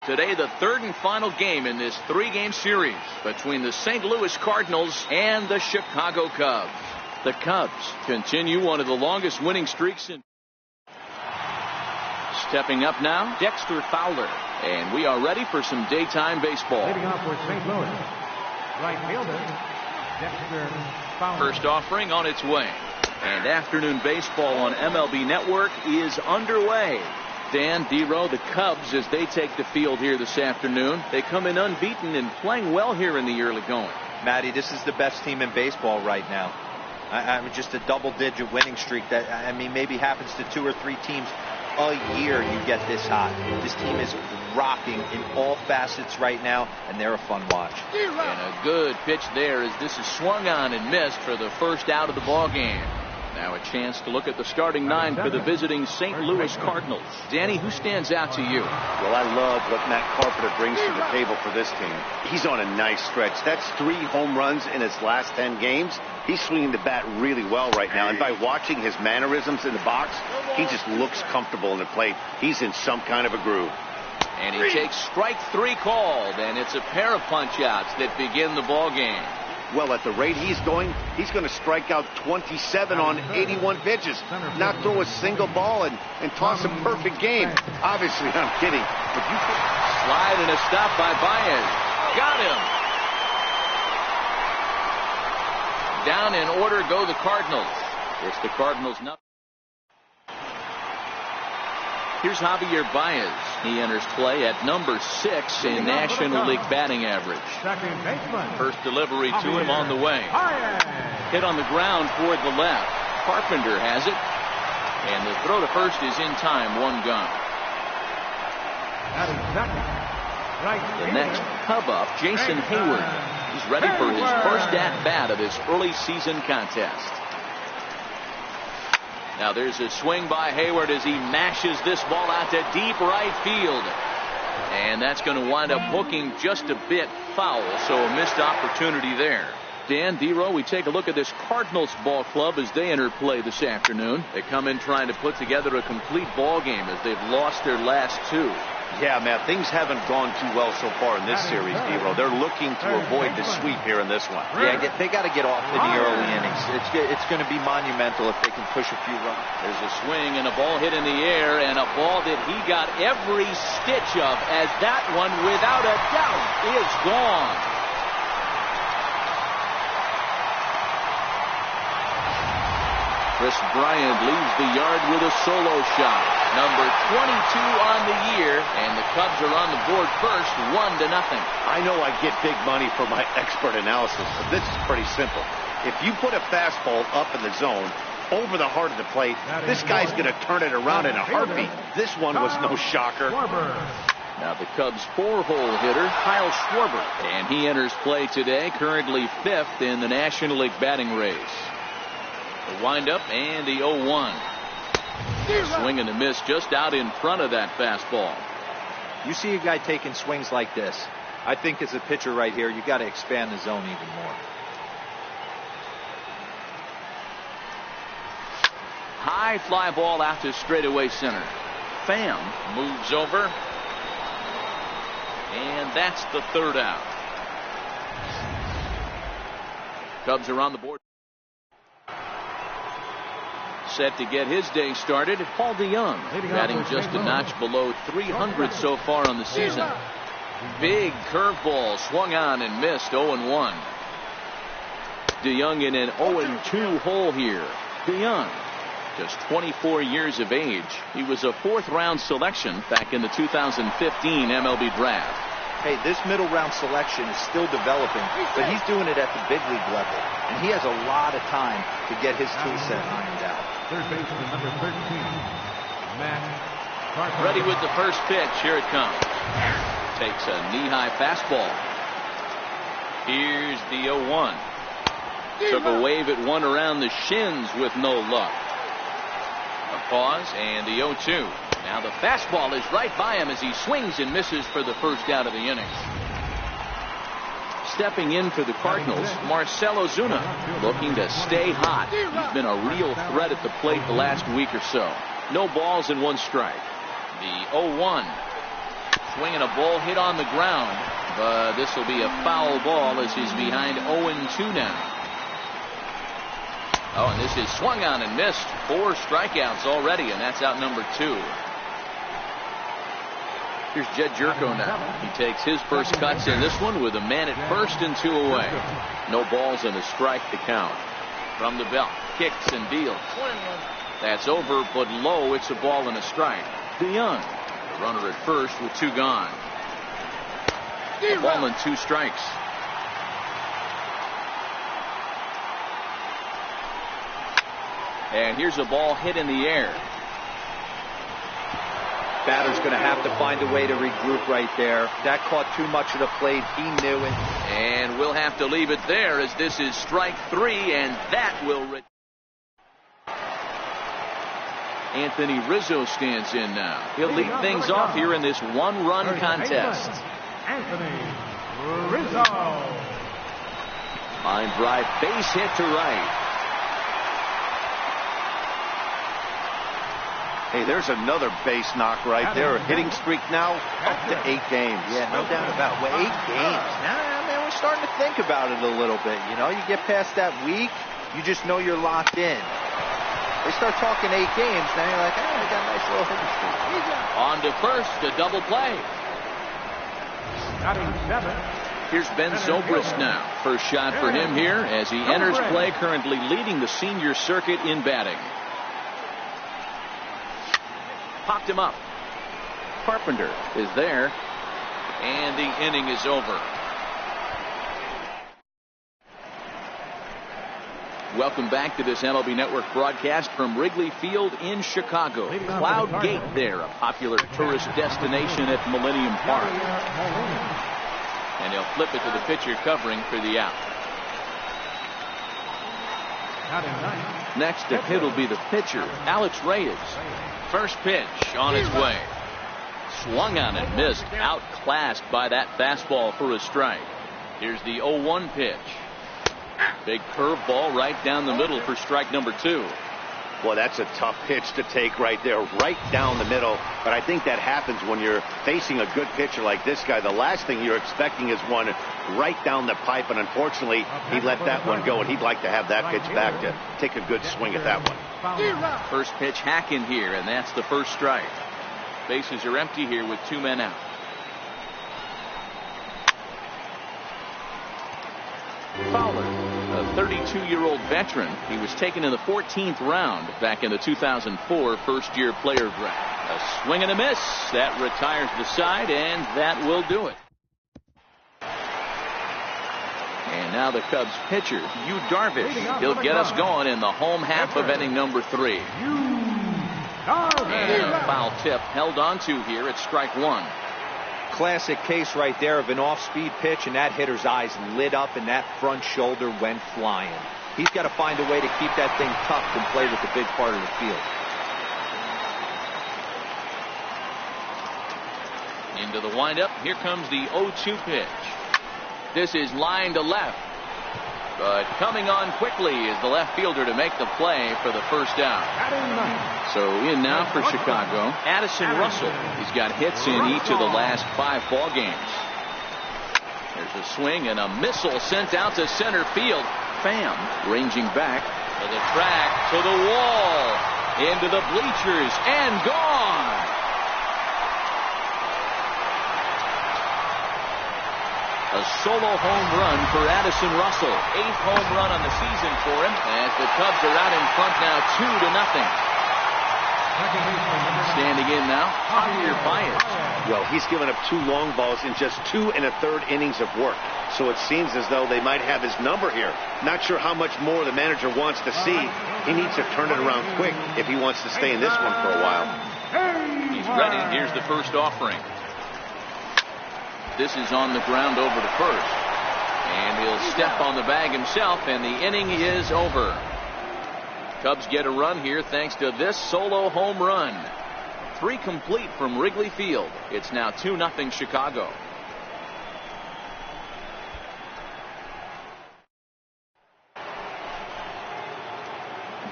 Today, the third and final game in this three-game series between the St. Louis Cardinals and the Chicago Cubs. The Cubs continue one of the longest winning streaks in. Stepping up now, Dexter Fowler. And we are ready for some daytime baseball. Leading off for St. Louis, right fielder, Dexter Fowler. First offering on its way. And afternoon baseball on MLB Network is underway. Dan, D-Row, the Cubs, as they take the field here this afternoon, they come in unbeaten and playing well here in the early going. Matty, this is the best team in baseball right now. I mean, just a double-digit winning streak that, I mean, maybe happens to 2 or 3 teams a year. You get this hot. This team is rocking in all facets right now, and they're a fun watch. And a good pitch there as this is swung on and missed for the first out of the ball game. Now a chance to look at the starting 9 for the visiting St. Louis Cardinals. Danny, who stands out to you? Well, I love what Matt Carpenter brings to the table for this team. He's on a nice stretch. That's 3 home runs in his last 10 games. He's swinging the bat really well right now. And by watching his mannerisms in the box, he just looks comfortable in the plate. He's in some kind of a groove. And he takes strike 3 called, and it's a pair of punch-outs that begin the ball game. Well, at the rate he's going to strike out 27 on 81 pitches, not throw a single ball, and toss a perfect game. Obviously, I'm kidding. But you could slide and a stop by Baez. Got him. Down in order go the Cardinals. It's the Cardinals now. Here's Javier Baez. He enters play at number 6 in National League batting average. First delivery to him on the way. Hit on the ground toward the left. Carpenter has it. And the throw to first is in time. 1 gone. The next Cub up, Jason Hayward. He's ready for his first at-bat of this early season contest. Now there's a swing by Hayward as he mashes this ball out to deep right field. And that's going to wind up hooking just a bit foul, so a missed opportunity there. Dan, D-Row, we take a look at this Cardinals ball club as they enter play this afternoon. They come in trying to put together a complete ball game as they've lost their last 2. Yeah, Matt, things haven't gone too well so far in this series, D-Row. They're looking to avoid the sweep here in this one. Yeah, they got to get off in the early innings. It's going to be monumental if they can push a few runs. There's a swing and a ball hit in the air, and a ball that he got every stitch of, as that one, without a doubt, is gone. Chris Bryant leaves the yard with a solo shot. Number 22 on the year, and the Cubs are on the board first, 1-0. I know I get big money for my expert analysis, but this is pretty simple. If you put a fastball up in the zone, over the heart of the plate, this guy's going to turn it around in a heartbeat. This one was no shocker. Now the Cubs' 4-hole hitter, Kyle Schwarber, and he enters play today, currently 5th in the National League batting race. The windup and the 0-1. Swing and a miss just out in front of that fastball. You see a guy taking swings like this. I think as a pitcher right here, you got to expand the zone even more. High fly ball out to straightaway center. Pham moves over. And that's the 3rd out. Cubs are on the board. Set to get his day started, Paul DeYoung, batting just a notch below 300 so far on the season. Big curveball swung on and missed. 0-1. DeYoung in an 0-2 hole here. DeYoung, just 24 years of age. He was a 4th-round selection back in the 2015 MLB draft. Hey, this middle-round selection is still developing, but he's doing it at the big league level, and he has a lot of time to get his tool set ironed out. Third baseman, number 13, Matt Carpenter. Ready with the first pitch. Here it comes. Takes a knee-high fastball. Here's the 0-1. Took a wave at one around the shins with no luck. A pause and the 0-2. Now the fastball is right by him as he swings and misses for the first out of the inning. Stepping in for the Cardinals, Marcell Ozuna, looking to stay hot. He's been a real threat at the plate the last week or so. No balls and 1 strike. The 0-1. swing and a ball hit on the ground. But this will be a foul ball as he's behind 0-2 now. Oh, and this is swung on and missed. 4 strikeouts already, and that's out number 2. Here's Jed Jerko now. He takes his first cuts in this one with a man at first and 2 away. No balls and a strike to count. From the belt, kicks and deals. That's over, but low. It's a ball and a strike. DeYoung, the runner at first with 2 gone. A ball and 2 strikes. And here's a ball hit in the air. Batter's going to have to find a way to regroup right there. That caught too much of the plate. He knew it. And we'll have to leave it there as this is strike 3, and that will. Anthony Rizzo stands in now. He'll lead things off here in this 1-run contest. Anthony Rizzo. Line drive, base hit to right. Hey, there's another base knock right there. A hitting streak now up to 8 games. Yeah, no doubt about it. Well, 8 games. Now, man, we're starting to think about it a little bit. You know, you get past that week, you just know you're locked in. They start talking 8 games, now you're like, oh, I got a nice little hitting streak. On to first, a double play. Batting 7. Here's Ben Zobrist now. First shot for him here as he enters play, currently leading the senior circuit in batting. Popped him up. Carpenter is there, and the inning is over. Welcome back to this MLB Network broadcast from Wrigley Field in Chicago. Cloud Gate there, a popular tourist destination at Millennium Park. And he'll flip it to the pitcher covering for the out. Next to hit will be the pitcher, Alex Reyes. First pitch on its way. Swung on and missed. Outclassed by that fastball for a strike. Here's the 0-1 pitch. Big curveball right down the middle for strike number 2. Well, that's a tough pitch to take right there, right down the middle. But I think that happens when you're facing a good pitcher like this guy. The last thing you're expecting is one right down the pipe, and unfortunately, he let that one go, and he'd like to have that pitch back to take a good swing at that one. First pitch hack in here, and that's the first strike. Bases are empty here with 2 men out. Fowler, a 32-year-old veteran. He was taken in the 14th round back in the 2004 first-year player draft. A swing and a miss. That retires the side, and that will do it. And now the Cubs pitcher, Yu Darvish. He'll get us going in the home half of inning number 3. And a foul tip held on to here at strike 1. Classic case right there of an off-speed pitch, and that hitter's eyes lit up and that front shoulder went flying. He's got to find a way to keep that thing tucked and play with the big part of the field. Into the windup. Here comes the 0-2 pitch. This is line to left. But coming on quickly is the left fielder to make the play for the first out. So in now for Chicago, Addison Russell. He's got hits in each of the last 5 ball games. There's a swing and a missile sent out to center field. Pham ranging back to the track, to the wall, into the bleachers, and gone. A solo home run for Addison Russell. 8th home run on the season for him as the Cubs are out in front now 2-0. Standing in now, Javier Baez. Well, he's given up 2 long balls in just 2 1/3 innings of work. So it seems as though they might have his number here. Not sure how much more the manager wants to see. He needs to turn it around quick if he wants to stay in this one for a while. He's ready. Here's the first offering. This is on the ground over to first. And he'll step on the bag himself, and the inning is over. Cubs get a run here thanks to this solo home run. 3 complete from Wrigley Field. It's now 2-0 Chicago.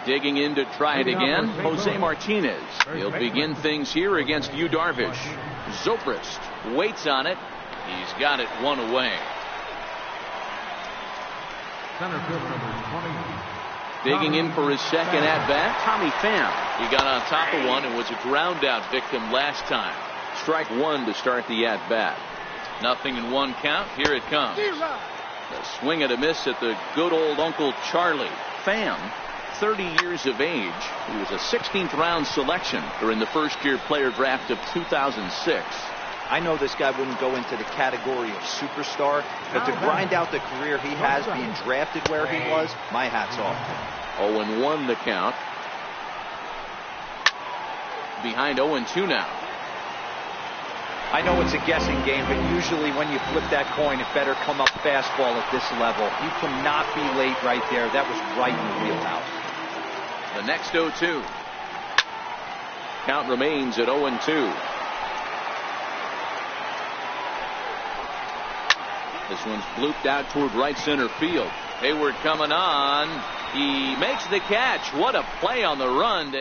Digging in to try it again, Jose Martinez. He'll begin things here against Yu Darvish. Zobrist waits on it. He's got it one away. Center fielder number 20. Digging in for his second at-bat, Tommy Pham. He got on top of one and was a ground-out victim last time. Strike one to start the at-bat. 0-1 count. Here it comes. The swing and a miss at the good old Uncle Charlie. Pham, 30 years of age. He was a 16th round selection during the first-year player draft of 2006. I know this guy wouldn't go into the category of superstar, but to grind out the career he has being drafted where he was, my hat's off. 0-1 the count. Behind 0-2 now. I know it's a guessing game, but usually when you flip that coin, it better come up fastball at this level. You cannot be late right there. That was right in the wheelhouse. The next 0-2. Count remains at 0-2. This one's blooped out toward right center field. Hayward coming on. He makes the catch. What a play on the run.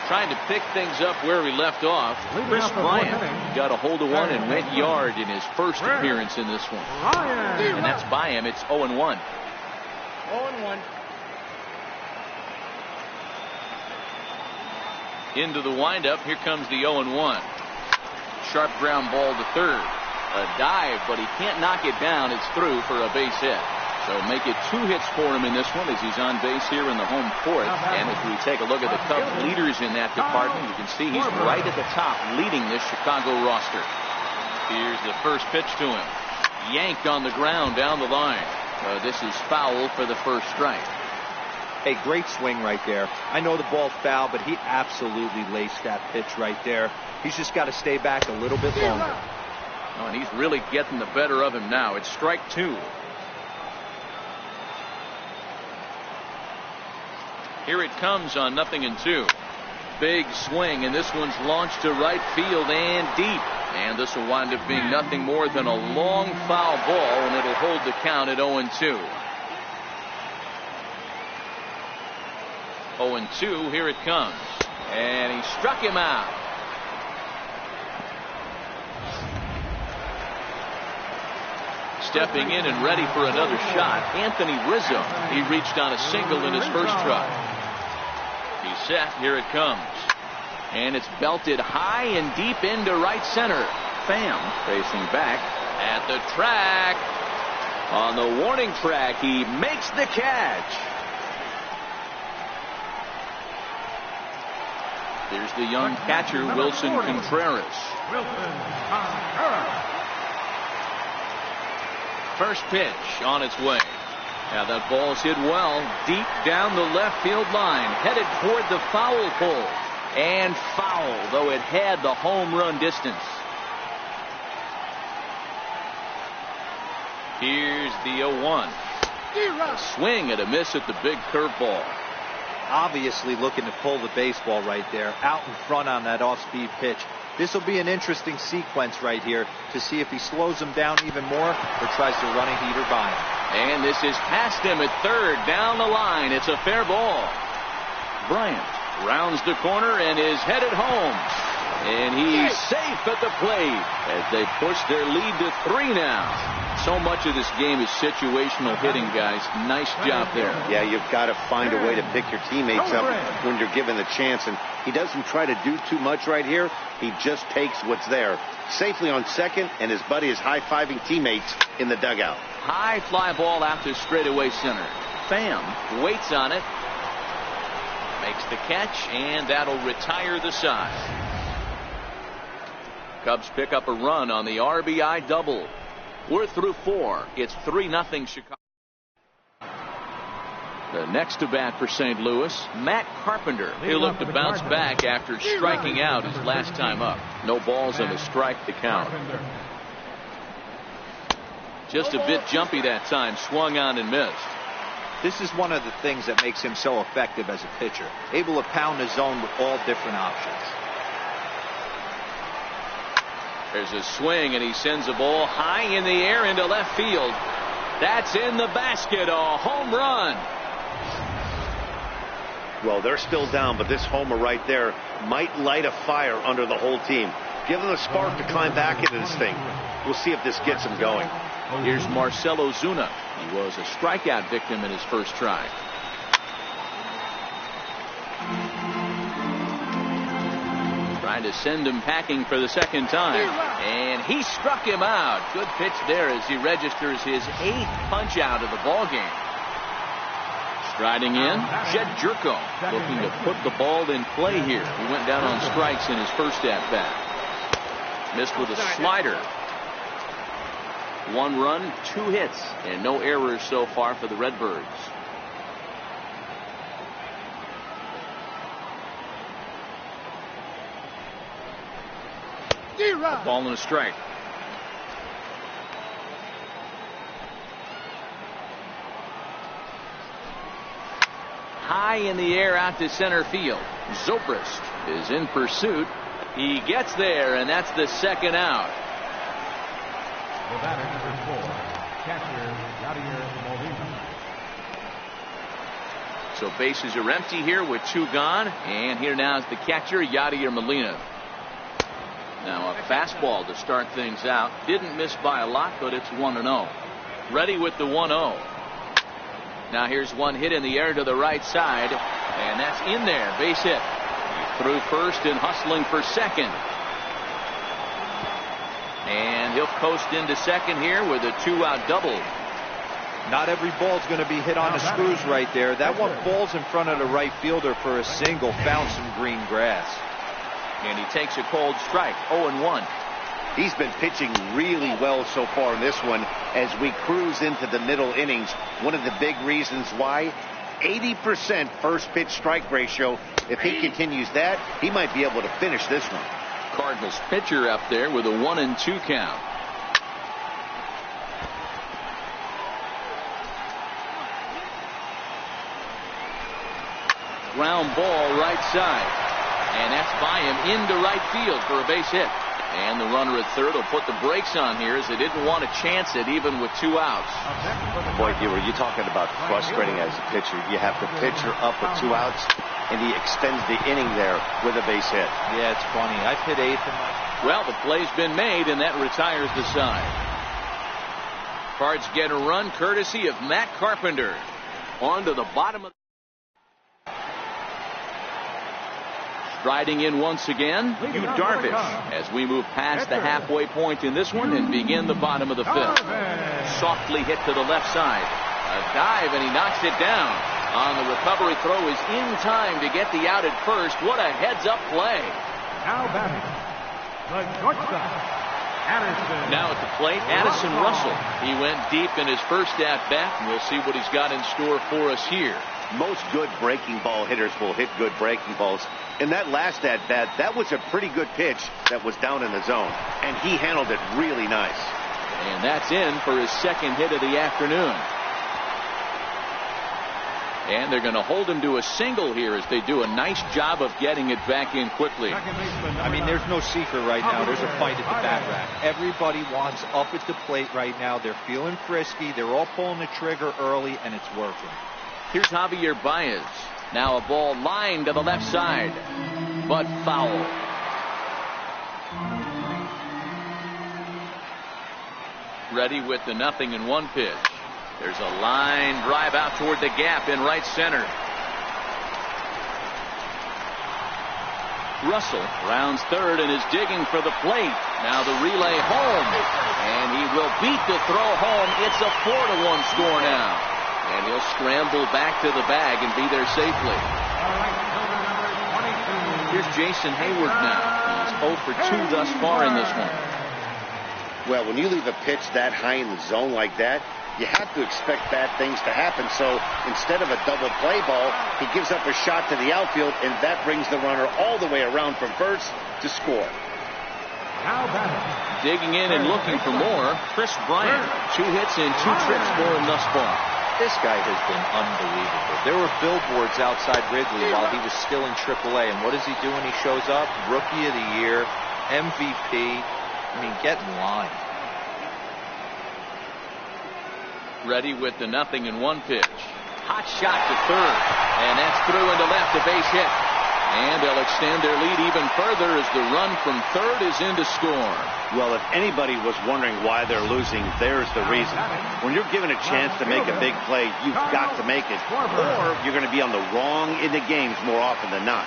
Trying to pick things up where he left off. Chris Bryant got a hold of one and went yard in his first appearance in this one. And that's by him. It's 0-1. 0-1. Into the windup. Here comes the 0-1. Sharp ground ball to third. A dive, but he can't knock it down. It's through for a base hit. So make it 2 hits for him in this one as he's on base here in the home fourth. And if we take a look at the Cubs leaders in that department, you can see he's right at the top leading this Chicago roster. Here's the first pitch to him. Yanked on the ground down the line. This is foul for the first strike. A great swing right there. I know the ball's foul, but he absolutely laced that pitch right there. He's just got to stay back a little bit longer. Oh, and he's really getting the better of him now. It's strike 2. Here it comes on 0-2. Big swing, and this one's launched to right field and deep. And this will wind up being nothing more than a long foul ball, and it'll hold the count at 0-2. 0-2, here it comes. And he struck him out. Stepping in and ready for another shot, Anthony Rizzo. He reached on a single in his first try. He's set. Here it comes. And it's belted high and deep into right center. Pham facing back at the track. On the warning track, he makes the catch. There's the young catcher, Wilson Contreras. First pitch on its way. Now that ball's hit well deep down the left field line, headed toward the foul pole. And foul, though it had the home run distance. Here's the 0-1. A swing and a miss at the big curveball. Obviously looking to pull the baseball right there, out in front on that off-speed pitch. This will be an interesting sequence right here to see if he slows him down even more or tries to run a heater by him. And this is past him at third, down the line. It's a fair ball. Bryant rounds the corner and is headed home. And he's safe at the plate as they push their lead to 3 now. So much of this game is situational hitting, guys. Nice job there. Yeah, you've got to find a way to pick your teammates up when you're given the chance. And he doesn't try to do too much right here. He just takes what's there. Safely on second, and his buddy is high-fiving teammates in the dugout. High fly ball out to straightaway center. Pham waits on it. Makes the catch, and that'll retire the side. Cubs pick up a run on the RBI double. We're through 4. It's 3-0 Chicago. The next to bat for St. Louis, Matt Carpenter. He'll look to bounce back after striking out his last time up. No balls and a strike to count. Just a bit jumpy that time. Swung on and missed. This is one of the things that makes him so effective as a pitcher. Able to pound the zone with all different options. There's a swing, and he sends a ball high in the air into left field. That's in the basket. A home run. Well, they're still down, but this homer right there might light a fire under the whole team. Give them a spark to climb back into this thing. We'll see if this gets them going. Here's Marcelo Zuna. He was a strikeout victim in his first try. Trying to send him packing for the second time. And he struck him out. Good pitch there as he registers his 8th punch out of the ballgame. Striding in, Jed Jerko looking to put the ball in play here. He went down on strikes in his first at-bat. Missed with a slider. 1 run, 2 hits, and no errors so far for the Redbirds. A ball and a strike. High in the air out to center field. Zobrist is in pursuit. He gets there, and that's the second out. The batter, number 4, catcher Yadier Molina. So bases are empty here with 2 gone, and here now is the catcher Yadier Molina. Now a fastball to start things out. Didn't miss by a lot, but it's 1-0. Ready with the 1-0. Now here's one hit in the air to the right side, and that's in there. Base hit. He threw first and hustling for second. And he'll coast into second here with a 2-out double. Not every ball's going to be hit on the screws right there. That one falls in front of the right fielder for a single. Found some green grass. And he takes a cold strike. 0-1. He's been pitching really well so far in this one as we cruise into the middle innings. One of the big reasons why, 80% first pitch strike ratio. If he continues that, he might be able to finish this one. Cardinals pitcher up there with a 1-2 count. Ground ball right side. And that's by him into right field for a base hit. And the runner at third will put the brakes on here as they didn't want to chance it even with 2 outs. Boy, you're talking about frustrating as a pitcher. You have the pitcher up with 2 outs, and he extends the inning there with a base hit. Yeah, it's funny. I've hit 8th in my... Well, the play's been made, and that retires the side. Cards get a run courtesy of Matt Carpenter. On to the bottom of... Striding in once again, Yu Darvish, as we move past the halfway point in this one and begin the bottom of the 5th. Softly hit to the left side. A dive, and he knocks it down. On the recovery throw is in time to get the out at first. What a heads-up play. Now batting, the shortstop, Addison. Now at the plate, Addison Russell. He went deep in his first at-bat, and we'll see what he's got in store for us here. Most good breaking ball hitters will hit good breaking balls. In that last at-bat, that was a pretty good pitch that was down in the zone, and he handled it really nice. And that's in for his second hit of the afternoon. And they're going to hold him to a single here as they do a nice job of getting it back in quickly. I mean, there's no secret right now. There's a fight at the bat rack. Everybody wants up at the plate right now. They're feeling frisky. They're all pulling the trigger early, and it's working. Here's Javier Baez. Now a ball lined to the left side, but foul. Ready with the 0-1 pitch. There's a line drive out toward the gap in right center. Russell rounds third and is digging for the plate. Now the relay home, and he will beat the throw home. It's a 4-1 score now. And he'll scramble back to the bag and be there safely. Here's Jason Hayward now. He's 0 for 2 thus far in this one. Well, when you leave a pitch that high in the zone like that, you have to expect bad things to happen. So instead of a double play ball, he gives up a shot to the outfield, and that brings the runner all the way around from first to score. Digging in and looking for more, Chris Bryant. 2 hits and 2 trips for him thus far. This guy has been unbelievable. There were billboards outside Wrigley while he was still in AAA, and what does he do when he shows up? Rookie of the Year, MVP. I mean, get in line. Ready with the 0-1 pitch. Hot shot to third. And that's through into left, a base hit. And they'll extend their lead even further as the run from third is in to score. Well, if anybody was wondering why they're losing, there's the reason. When you're given a chance to make a big play, you've got to make it, or you're going to be on the wrong end of games more often than not.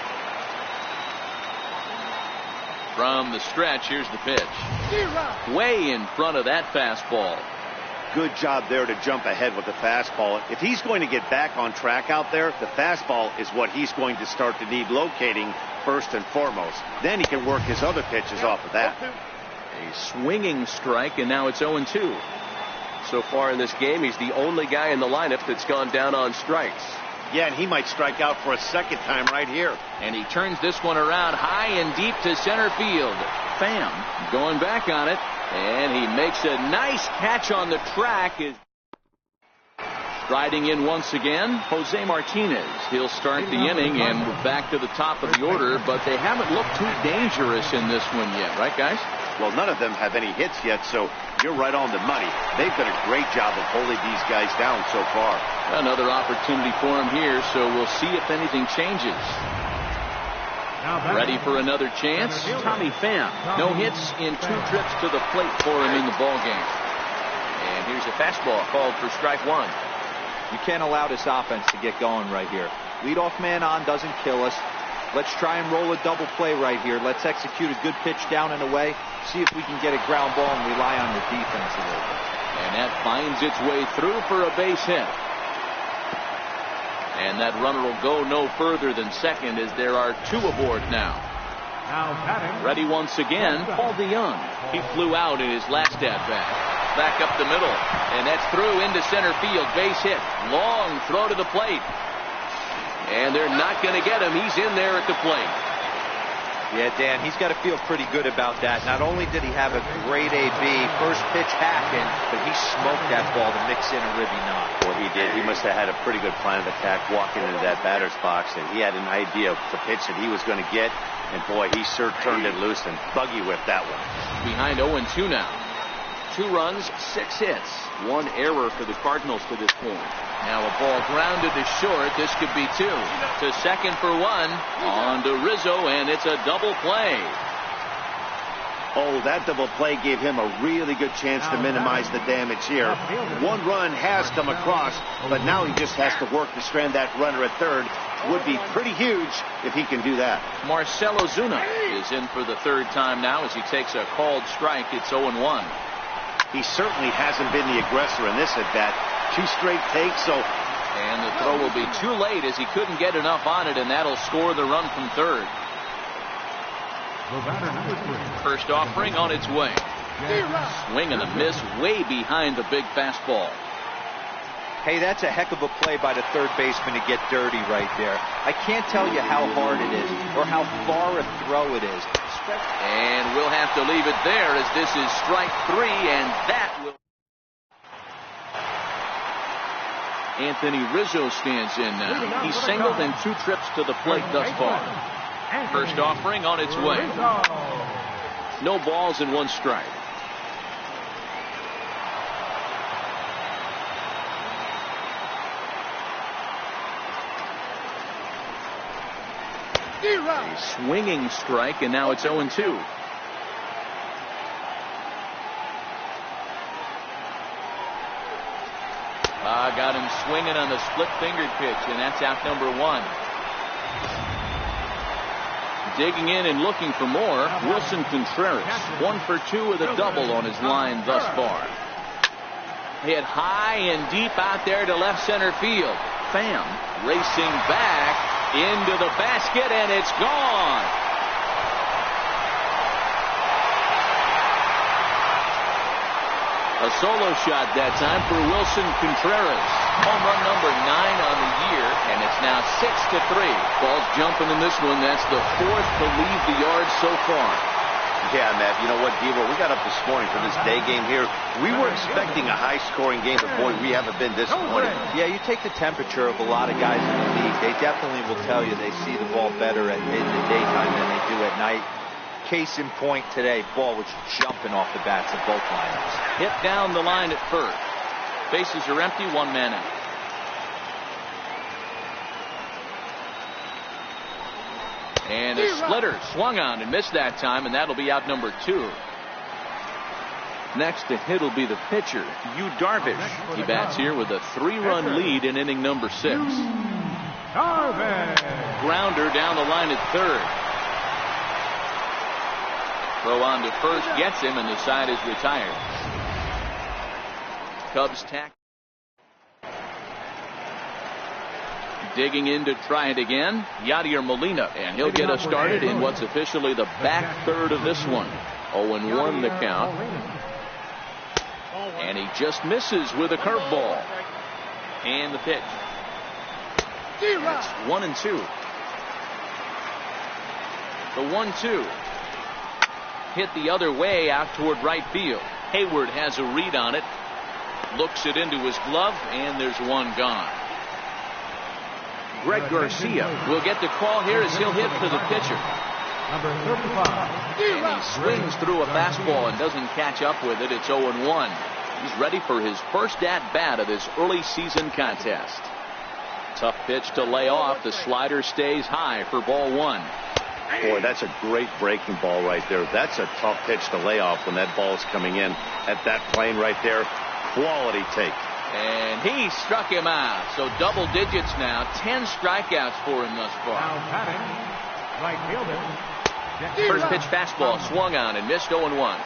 From the stretch, here's the pitch. Way in front of that fastball. Good job there to jump ahead with the fastball. If he's going to get back on track out there, the fastball is what he's going to start to need locating first and foremost. Then he can work his other pitches off of that. A swinging strike, and now it's 0-2. So far in this game, he's the only guy in the lineup that's gone down on strikes. Yeah, and he might strike out for a second time right here. And he turns this one around high and deep to center field. Pham going back on it, and he makes a nice catch on the track. Striding in once again, Jose Martinez. He'll start the inning, and we're back to the top of the order, but they haven't looked too dangerous in this one yet, right, guys? Well, none of them have any hits yet, so you're right on the money. They've done a great job of holding these guys down so far. Another opportunity for him here, so we'll see if anything changes. Ready for another chance? Tommy Pham. No hits in 2 trips to the plate for him in the ballgame. And here's a fastball called for strike 1. You can't allow this offense to get going right here. Leadoff man on doesn't kill us. Let's try and roll a double play right here. Let's execute a good pitch down and away. See if we can get a ground ball and rely on the defense a little bit. And that finds its way through for a base hit. And that runner will go no further than second as there are 2 aboard now. Ready once again, Paul DeYoung. He flew out in his last at-bat. Back up the middle. And that's through into center field. Base hit. Long throw to the plate. And they're not going to get him. He's in there at the plate. Yeah, Dan, he's got to feel pretty good about that. Not only did he have a great AB, first pitch hacking, but he smoked that ball to mix in a ribby knock. Well, he did. He must have had a pretty good plan of attack walking into that batter's box, and he had an idea of the pitch that he was going to get, and boy, he sure turned it loose and buggy whipped that one. Behind 0-2 now. 2 runs, 6 hits. 1 error for the Cardinals to this point. Now a ball grounded to short. This could be 2. To second for 1. On to Rizzo, and it's a double play. Oh, that double play gave him a really good chance to minimize the damage here. 1 run has come across, but now he just has to work to strand that runner at third. Would be pretty huge if he can do that. Marcell Ozuna is in for the 3rd time now as he takes a called strike. It's 0-1. He certainly hasn't been the aggressor in this at-bat. 2 straight takes, so... And the throw will be too late as he couldn't get enough on it, and that'll score the run from third. First offering on its way. Swing and a miss way behind the big fastball. Hey, that's a heck of a play by the third baseman to get dirty right there. I can't tell you how hard it is or how far a throw it is. And we'll have to leave it there as this is strike 3, and that will... Anthony Rizzo stands in now. He's singled in 2 trips to the plate thus far. First offering on its way. No balls and 1 strike. A swinging strike, and now it's 0-2. Got him swinging on the split-fingered pitch, and that's out number 1. Digging in and looking for more, Wilson Contreras. 1 for 2 with a double on his line thus far. Hit high and deep out there to left center field. Pham racing back into the basket, and it's gone. A solo shot that time for Wilson Contreras. Home run number 9 on the year, and it's now 6-3. Ball's jumping in this one. That's the 4th to leave the yard so far. Yeah, Matt, you know what, Devo? We got up this morning for this day game here. We were expecting a high-scoring game, but boy, we haven't been disappointed. Yeah, you take the temperature of a lot of guys in the league. They definitely will tell you they see the ball better in the daytime than they do at night. Case in point today, ball was jumping off the bats of both lineups. Hit down the line at first. Bases are empty, one man out. And a splitter swung on and missed that time, and that'll be out number 2. Next to hit will be the pitcher, Yu Darvish. He bats here with a 3-run lead in inning number 6. Grounder down the line at third. Throw on to first gets him, and the side is retired. Cubs tack. Digging in to try it again, Yadier Molina, and he'll get us started in what's officially the back third of this one. 0-1 the count. And he just misses with a curveball. And the pitch. It's 1-2. The 1-2. Hit the other way out toward right field. Hayward has a read on it. Looks it into his glove, and there's one gone. Greg Garcia will get the call here as he'll hit for the pitcher. Number 35. And he swings through a fastball and doesn't catch up with it. It's 0-1. He's ready for his first at-bat of this early season contest. Tough pitch to lay off. The slider stays high for ball 1. Boy, that's a great breaking ball right there. That's a tough pitch to lay off when that ball is coming in at that plane right there. Quality take. And he struck him out. So double digits now. 10 strikeouts for him thus far. Now batting, right fielder. First pitch fastball swung on and missed 0-1.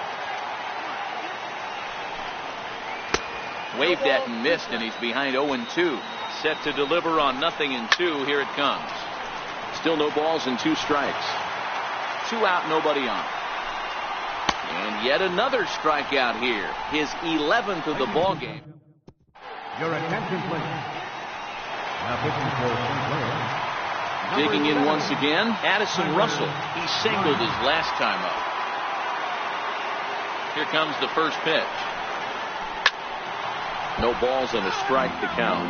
Waved at and missed, and he's behind 0-2. Set to deliver on 0-2. Here it comes. Still no balls and 2 strikes. 2 out, nobody on. And yet another strikeout here. His 11th of the ball game. Your attention, please. Now pitching for St. Louis. Digging in once again, Addison Russell. He singled his last time up. Here comes the first pitch. No balls and a strike to count.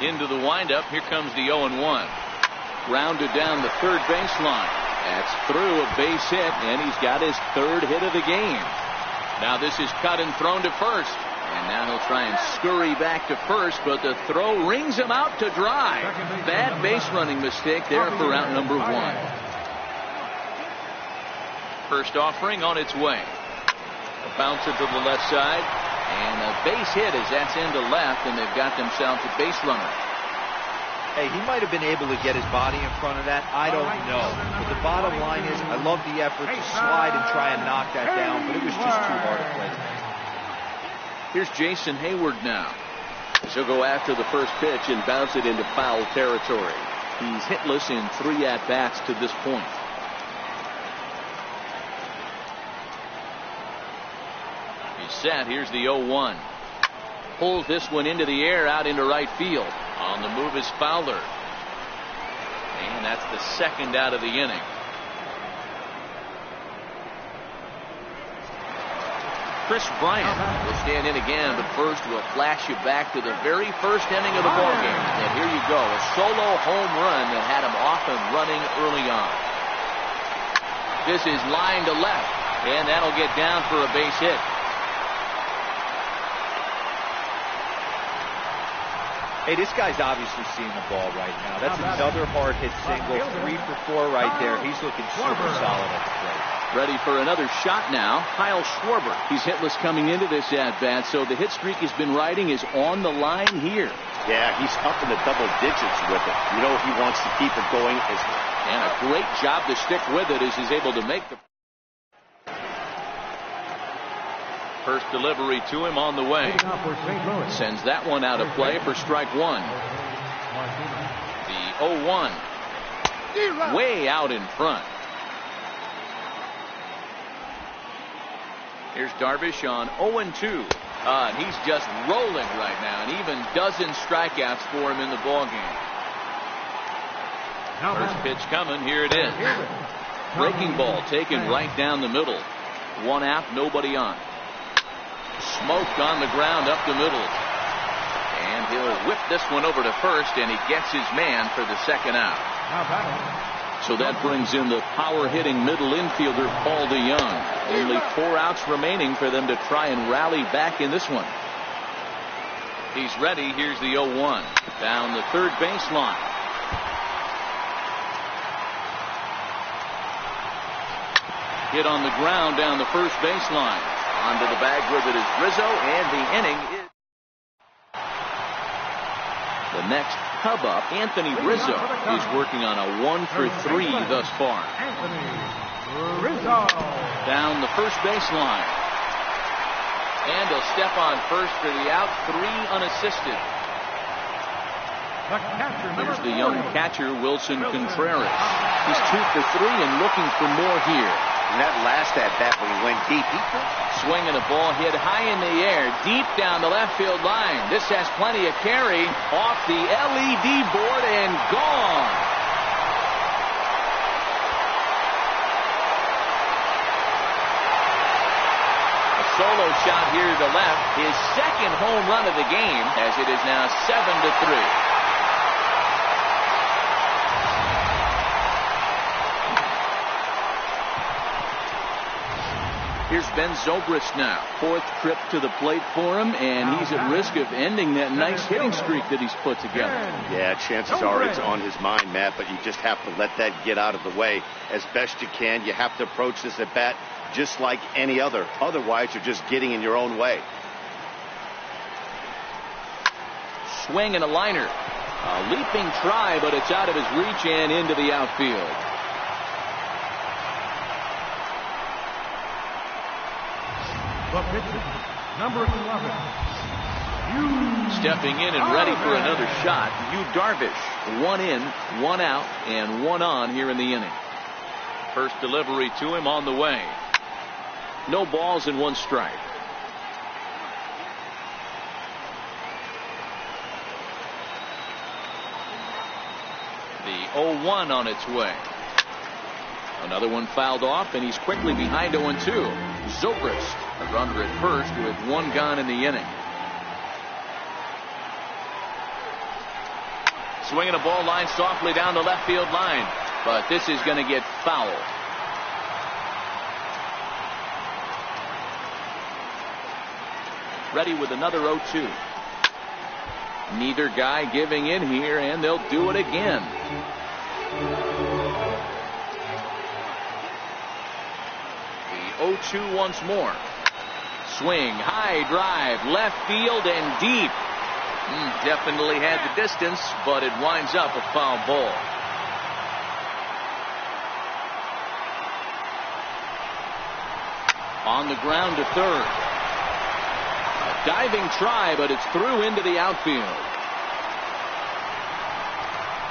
Into the windup. Here comes the 0-1. Grounded down the third baseline. That's through a base hit, and he's got his 3rd hit of the game. Now this is cut and thrown to first. And now he'll try and scurry back to first, but the throw rings him out to dry. Bad base running mistake there for out number 1. First offering on its way. A bouncer to the left side. And a base hit as that's into left, and they've got themselves a base runner. Hey, he might have been able to get his body in front of that. I don't know. But the bottom line is, I love the effort to slide and try and knock that down, but it was just too hard to play. Here's Jason Hayward now. He'll go after the first pitch and bounce it into foul territory. He's hitless in 3 at-bats to this point. He's set. Here's the 0-1. Pulls this one into the air out into right field. On the move is Fowler. And that's the 2nd out of the inning. Chris Bryant will stand in again, but first we'll flash you back to the very first inning of the ballgame. And here you go, a solo home run that had him off and running early on. This is line to left, and that'll get down for a base hit. Hey, this guy's obviously seeing the ball right now. That's another hard hit single. 3 for 4 right there. He's looking super solid at the plate. Ready for another shot now. Kyle Schwarber. He's hitless coming into this at-bat, so the hit streak he's been riding is on the line here. Yeah, he's up in the double digits with it. You know he wants to keep it going. And a great job to stick with it as he's able to make the first delivery to him on the way. Sends that one out of play for strike 1. The 0-1. Way out in front. Here's Darvish on 0-2. And he's just rolling right now, and even dozen strikeouts for him in the ballgame. First pitch coming. Here it is. Breaking ball taken right down the middle. 1 out, nobody on. Smoked on the ground up the middle. And he'll whip this one over to first, and he gets his man for the 2nd out. So that brings in the power-hitting middle infielder, Paul DeYoung. Only 4 outs remaining for them to try and rally back in this one. He's ready. Here's the 0-1. Down the third baseline. Hit on the ground down the first baseline. Onto the bag with it is Rizzo, and the inning is. The next Cub up, Anthony Rizzo, is working on a 1-for-3 thus far. Anthony Rizzo. Down the first baseline. And he'll step on first for the out, 3 unassisted. The catcher, Here's the young catcher, Wilson Contreras. He's 2 for 3 and looking for more here. And that last at-bat when he went deep, Swinging a ball hit high in the air, deep down the left field line. This has plenty of carry, off the LED board and gone. A solo shot here to left, his second home run of the game, as it is now 7-3. Here's Ben Zobrist now. 4th trip to the plate for him, and he's at risk of ending that nice hitting streak that he's put together. Yeah, chances are it's on his mind, Matt, but you just have to let that get out of the way as best you can. You have to approach this at bat just like any other. Otherwise, you're just getting in your own way. Swing and a liner. A leaping try, but it's out of his reach and into the outfield. The pitcher, number 11. Stepping in and ready for another shot, Yu Darvish. 1 in, 1 out, and 1 on here in the inning. First delivery to him on the way. No balls and 1 strike. The 0-1 on its way. Another one fouled off, and he's quickly behind 0-2. Zobrist, a runner at first with 1 gone in the inning. Swinging a ball line softly down the left field line, but this is going to get foul. Ready with another 0-2. Neither guy giving in here, and they'll do it again. The 0-2 once more. Swing, high drive, left field and deep. Definitely had the distance, but it winds up a foul ball. On the ground to third. A diving try, but it's through into the outfield.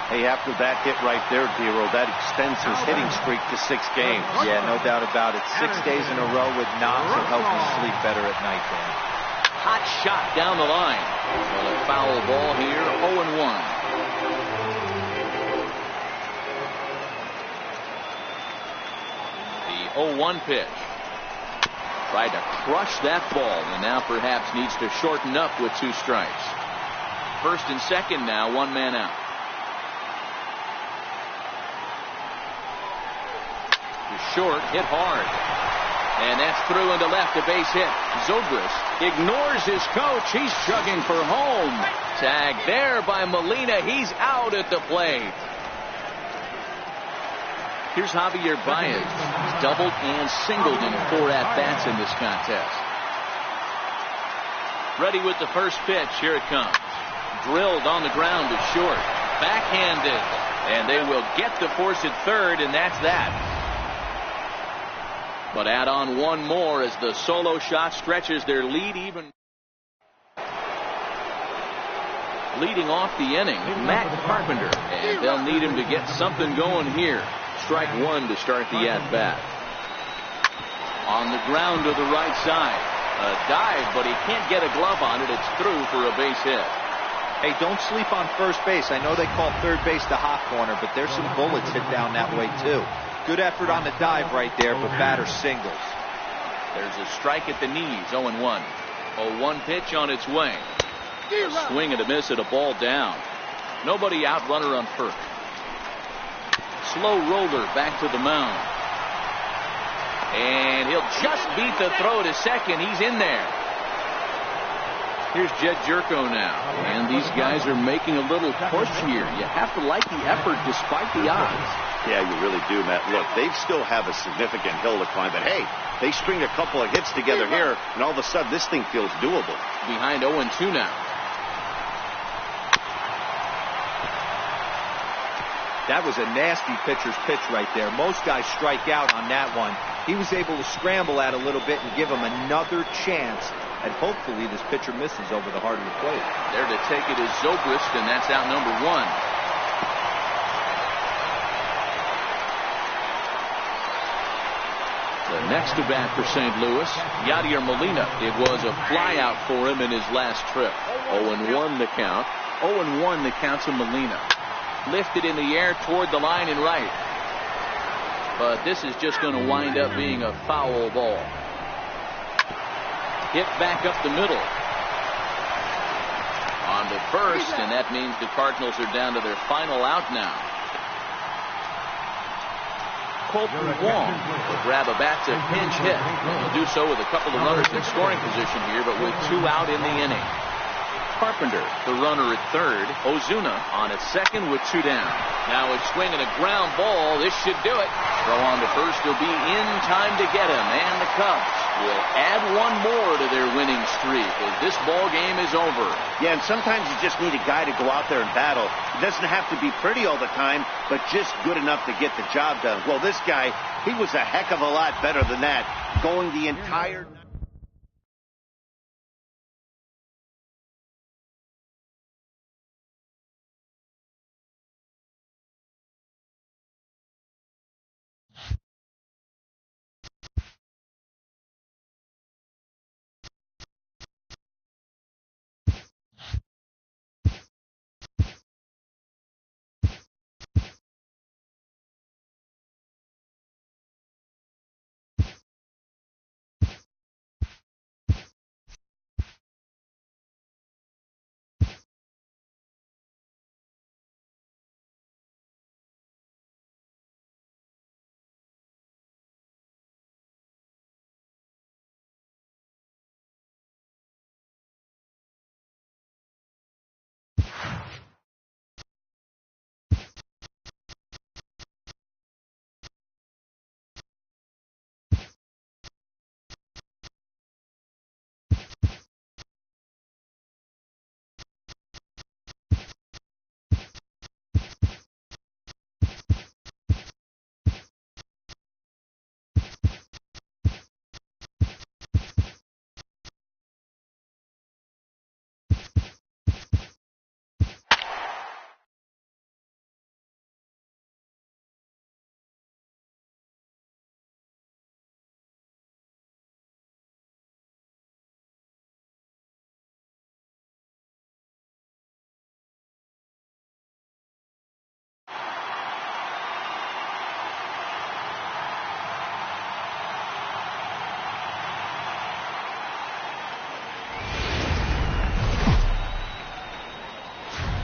Hey, after that hit right there, Dero, that extends his hitting streak to 6 games. Yeah, no doubt about it. 6 days in a row with knocks will help you sleep better at night, Dan. Hot shot down the line. Well, a foul ball here, 0-1. The 0-1 pitch. Tried to crush that ball, and now perhaps needs to shorten up with 2 strikes. First and second now, 1 man out. Short, hit hard. And that's through into left, a base hit. Zobrist ignores his coach. He's chugging for home. Tag there by Molina. He's out at the plate. Here's Javier Baez. He's doubled and singled in 4 at-bats in this contest. Ready with the first pitch. Here it comes. Drilled on the ground to short. Backhanded. And they will get the force at third, and that's that. But add on 1 more as the solo shot stretches their lead even. Leading off the inning, Matt Carpenter, and they'll need him to get something going here. Strike 1 to start the at-bat. On the ground to the right side. A dive, but he can't get a glove on it. It's through for a base hit. Hey, don't sleep on first base. I know they call third base the hot corner, but there's some bullets hit down that way, too. Good effort on the dive right there, but batter singles. There's a strike at the knees, 0-1. 0-1 pitch on its way. A swing and a miss at a ball down. Nobody out, runner on first. Slow roller back to the mound. And he'll just beat the throw to second. He's in there. Here's Jed Jerko now. And these guys are making a little push here. You have to like the effort despite the odds. Yeah, you really do, Matt. Look, they still have a significant hill to climb, but hey, they string a couple of hits together here, and all of a sudden this thing feels doable. Behind 0-2 now. That was a nasty pitcher's pitch right there. Most guys strike out on that one. He was able to scramble at a little bit and give him another chance. And hopefully this pitcher misses over the heart of the plate. There to take it is Zobrist, and that's out number 1. The next to bat for St. Louis, Yadier Molina. It was a flyout for him in his last trip. 0-1 the count. 0-1 the count to Molina. Lifted in the air toward the line and right. But this is just going to wind up being a foul ball. Hit back up the middle. On to first, and that means the Cardinals are down to their final out now. Colton Wong will grab a bat to pinch hit. He'll do so with a couple of runners in scoring position here, but with 2 out in the inning. Carpenter, the runner at third. Ozuna on at second with 2 down. Now a swing and a ground ball. This should do it. Throw on to first will be in time to get him. And the Cubs will add 1 more to their winning streak as this ball game is over. Yeah, and sometimes you just need a guy to go out there and battle. It doesn't have to be pretty all the time, but just good enough to get the job done. Well, this guy, he was a heck of a lot better than that, going the entire...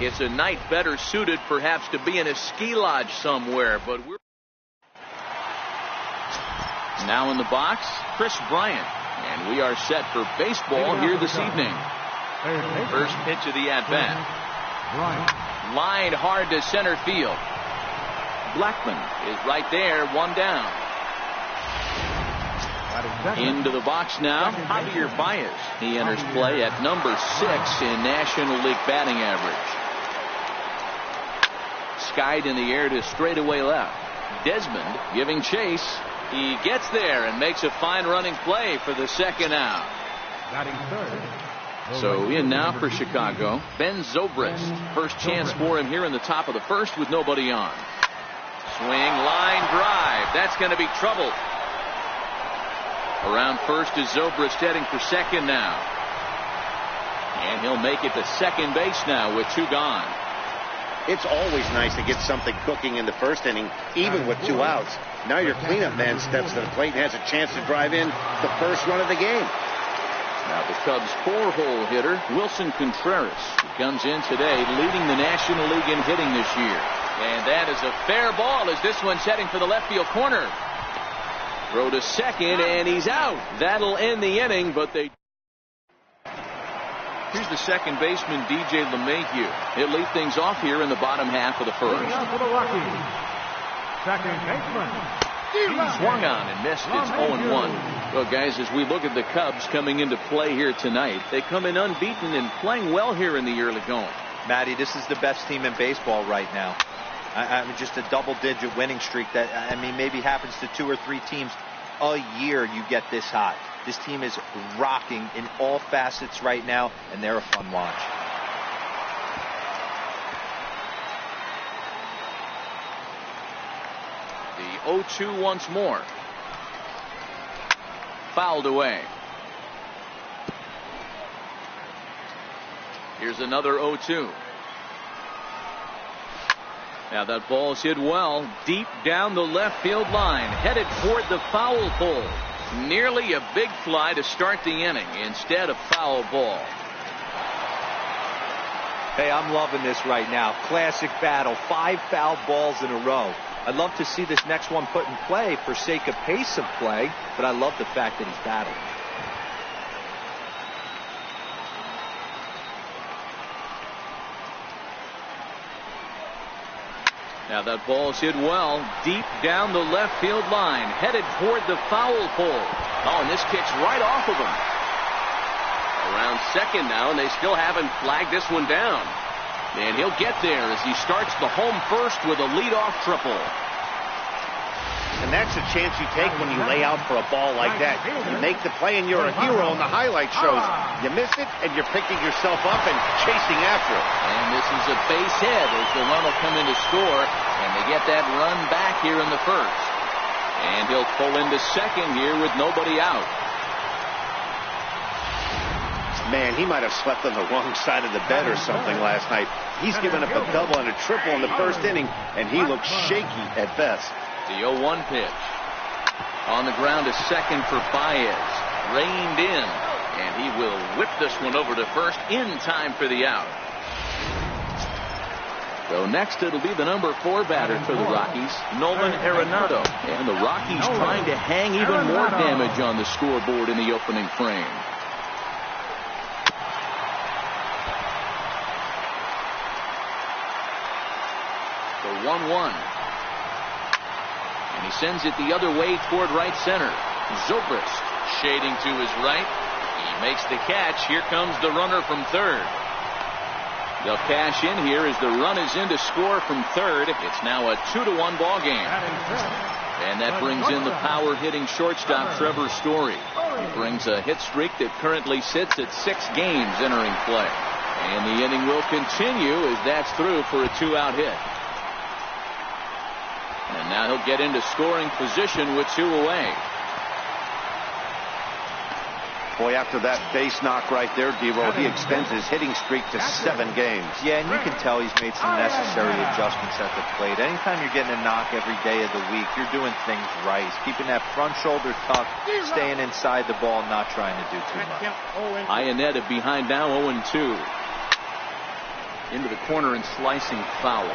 It's a night better suited perhaps to be in a ski lodge somewhere, but we're now in the box, Chris Bryant, and we are set for baseball here this evening. First pitch of the at-bat. Line hard to center field. Blackman is right there, 1 down. Into the box now, Javier Baez. He enters play at number 6 in National League batting average. Skied in the air to straightaway left. Desmond giving chase. He gets there and makes a fine running play for the second out. So in now for Chicago, Ben Zobrist. First chance for him here in the top of the first with nobody on. Swing, line drive. That's going to be trouble. Around first is Zobrist heading for second now. And he'll make it to second base now with 2 gone. It's always nice to get something cooking in the first inning, even with 2 outs. Now your cleanup man steps to the plate and has a chance to drive in the first run of the game. Now the Cubs' 4-hole hitter, Wilson Contreras, who comes in today leading the National League in hitting this year. And that is a fair ball as this one's heading for the left field corner. Throw to second, and he's out. That'll end the inning, but they... Here's the second baseman, DJ LeMahieu. He'll lead things off here in the bottom half of the first. For the Rockies, second baseman. Swung on and missed. It's 0-1. Well, guys, as we look at the Cubs coming into play here tonight, they come in unbeaten and playing well here in the early going. Matty, this is the best team in baseball right now. I mean, just a double-digit winning streak that, I mean, maybe happens to 2 or 3 teams a year. You get this hot. This team is rocking in all facets right now, and they're a fun watch. The 0-2 once more. Fouled away. Here's another 0-2. Now that ball's hit well, deep down the left field line, headed toward the foul pole. Nearly a big fly to start the inning. Instead, a foul ball. Hey, I'm loving this right now. Classic battle. 5 foul balls in a row. I'd love to see this next one put in play for sake of pace of play, but I love the fact that he's battling. Now that ball's hit well, deep down the left field line, headed toward the foul pole. Oh, and this kicks right off of him. Around second now, and they still haven't flagged this one down. And he'll get there as he starts the home first with a leadoff triple. And that's a chance you take when you lay out for a ball like that. You make the play and you're a hero in the highlight shows. You miss it and you're picking yourself up and chasing after it. And this is a base hit as the run will come in to score, and they get that run back here in the first. And he'll pull into second here with nobody out. Man, he might have slept on the wrong side of the bed or something last night. He's given up a double and a triple in the first inning, and he looks shaky at best. The 0-1 pitch. On the ground to second for Baez. Reined in. And he will whip this one over to first in time for the out. So next it'll be the number 4 batter for the Rockies, Nolan Arenado. And the Rockies trying to hang even more damage on the scoreboard in the opening frame. The 1-1. And he sends it the other way toward right center. Zobrist shading to his right. He makes the catch. Here comes the runner from third. They'll cash in here as the run is in to score from third. It's now a 2-1 ball game. And that brings in the power hitting shortstop Trevor Story. He brings a hit streak that currently sits at 6 games entering play. And the inning will continue as that's through for a 2-out hit. And now he'll get into scoring position with 2 away. Boy, after that base knock right there, D-Roll, he extends his hitting streak to 7 games. Yeah, and you can tell he's made some necessary adjustments at the plate. Anytime you're getting a knock every day of the week, you're doing things right. He's keeping that front shoulder tucked, staying inside the ball, not trying to do too much. Iannetta behind now 0-2. Into the corner and slicing foul.